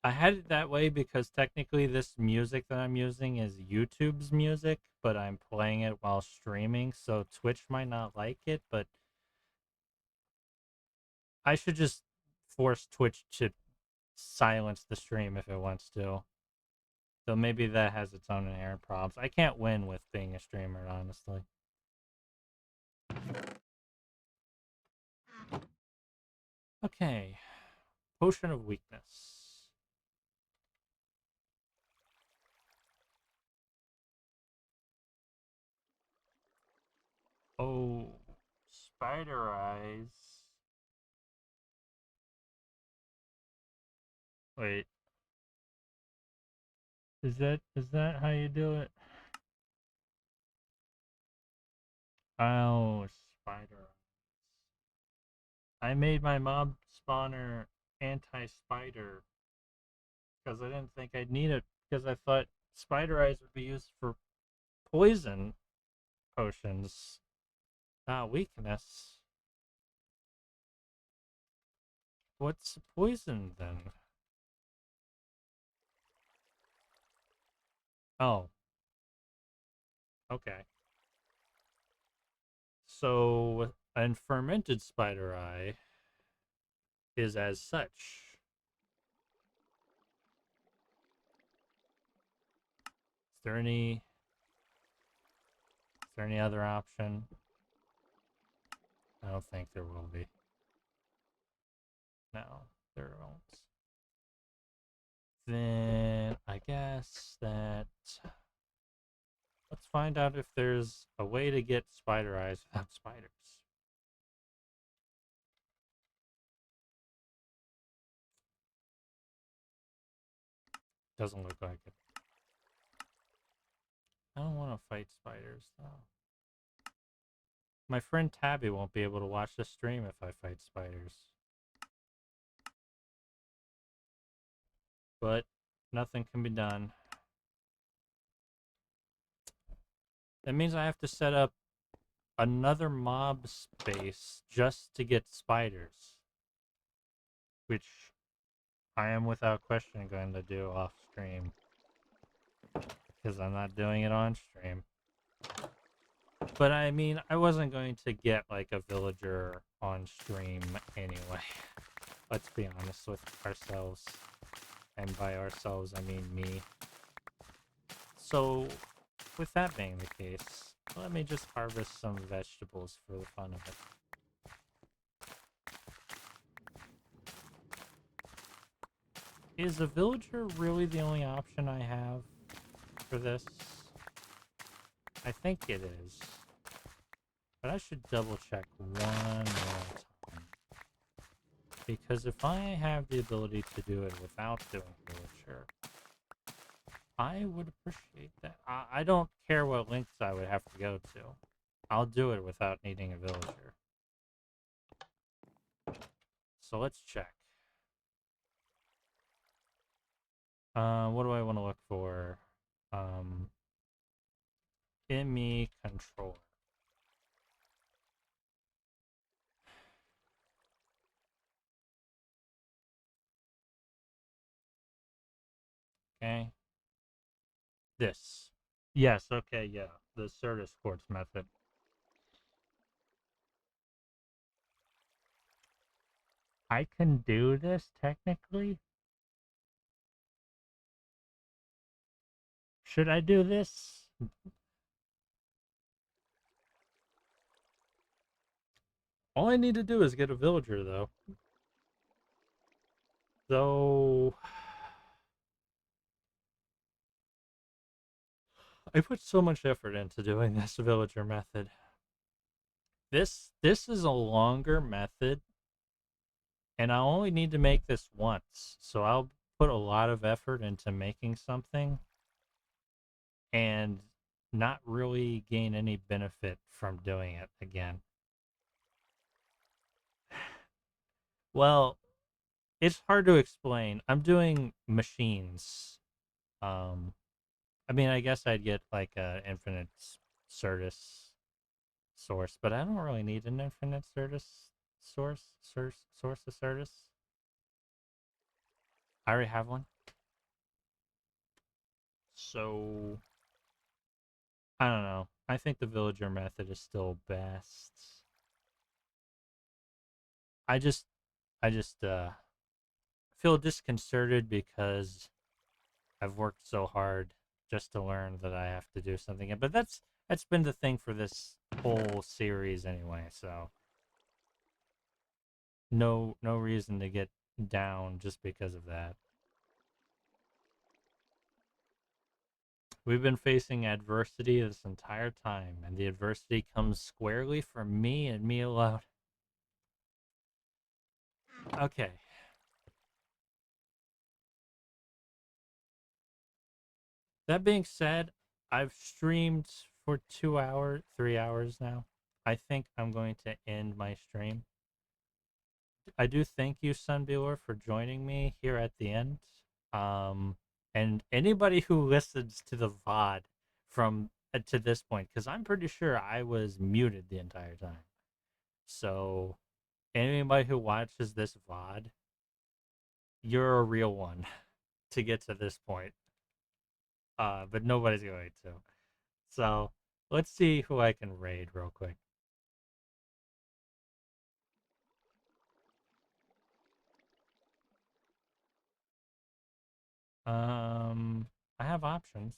I had it that way because technically this music that I'm using is YouTube's music, but I'm playing it while streaming, so Twitch might not like it, but I should just force Twitch to silence the stream if it wants to. So maybe that has its own inherent problems. I can't win with being a streamer, honestly. Okay. Potion of weakness. Oh, spider eyes. Wait, is that how you do it? Oh, spider. I made my mob spawner anti-spider because I didn't think I'd need it, because I thought spider eyes would be used for poison potions, not weakness. What's poison then? Oh, okay. So, and fermented spider eye is as such. Is there any other option? I don't think there will be. No, there won't. Then I guess that, let's find out if there's a way to get spider eyes without spiders. Doesn't look like it. I don't want to fight spiders though. My friend Tabby won't be able to watch the stream if I fight spiders. But nothing can be done. That means I have to set up another mob space just to get spiders, which I am without question going to do off stream, because I'm not doing it on stream. But I mean, I wasn't going to get like a villager on stream anyway. Let's be honest with ourselves. And by ourselves, I mean me. So, with that being the case, let me just harvest some vegetables for the fun of it. Is a villager really the only option I have for this? I think it is. But I should double check one more time. Because if I have the ability to do it without doing villager, I would appreciate that. I don't care what links I would have to go to. I'll do it without needing a villager. So let's check. What do I want to look for? ME controller. Okay. This. Yes, okay, yeah. The Certus quartz method. I can do this technically? Should I do this? All I need to do is get a villager, though. So, I put so much effort into doing this villager method. This is a longer method, and I only need to make this once. So I'll put a lot of effort into making something and not really gain any benefit from doing it again. Well, it's hard to explain. I'm doing machines. Um, I mean, I guess I'd get like a infinite Certus source, but I don't really need an infinite Certus source of Certus. I already have one. So I don't know. I think the villager method is still best. I just I just feel disconcerted because I've worked so hard just to learn that I have to do something. But that's been the thing for this whole series anyway, so no reason to get down just because of that. We've been facing adversity this entire time, and the adversity comes squarely from me and me alone. Okay. That being said, I've streamed for 2 hours, 3 hours now. I think I'm going to end my stream. I do thank you, Sunbueller, for joining me here at the end. Um, and anybody who listens to the VOD from to this point, because I'm pretty sure I was muted the entire time. So anybody who watches this VOD, you're a real one to get to this point. But nobody's going to. So let's see who I can raid real quick. I have options.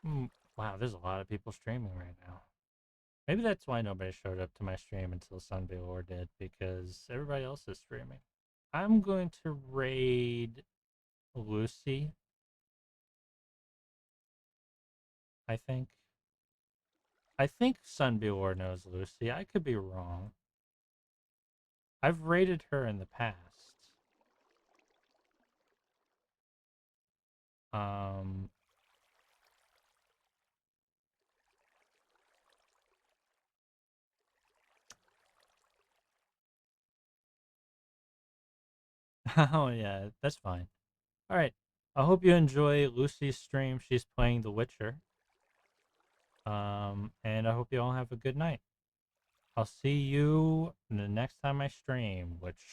Hmm, wow, there's a lot of people streaming right now. Maybe that's why nobody showed up to my stream until Sunday or did, because everybody else is streaming. I'm going to raid Lucy, I think. I think Sunbeor knows Lucy. I could be wrong. I've raided her in the past. Um, oh yeah, that's fine. All right. I hope you enjoy Lucy's stream. She's playing The Witcher. And I hope you all have a good night. I'll see you the next time I stream, which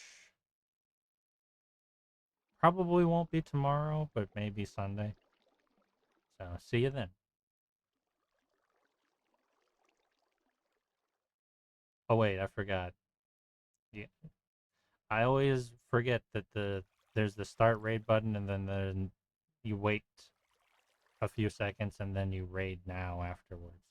probably won't be tomorrow, but maybe Sunday. So see you then. Oh wait, I forgot. Yeah, I always forget that there's the start raid button, and then you wait a few seconds and then you raid now afterwards.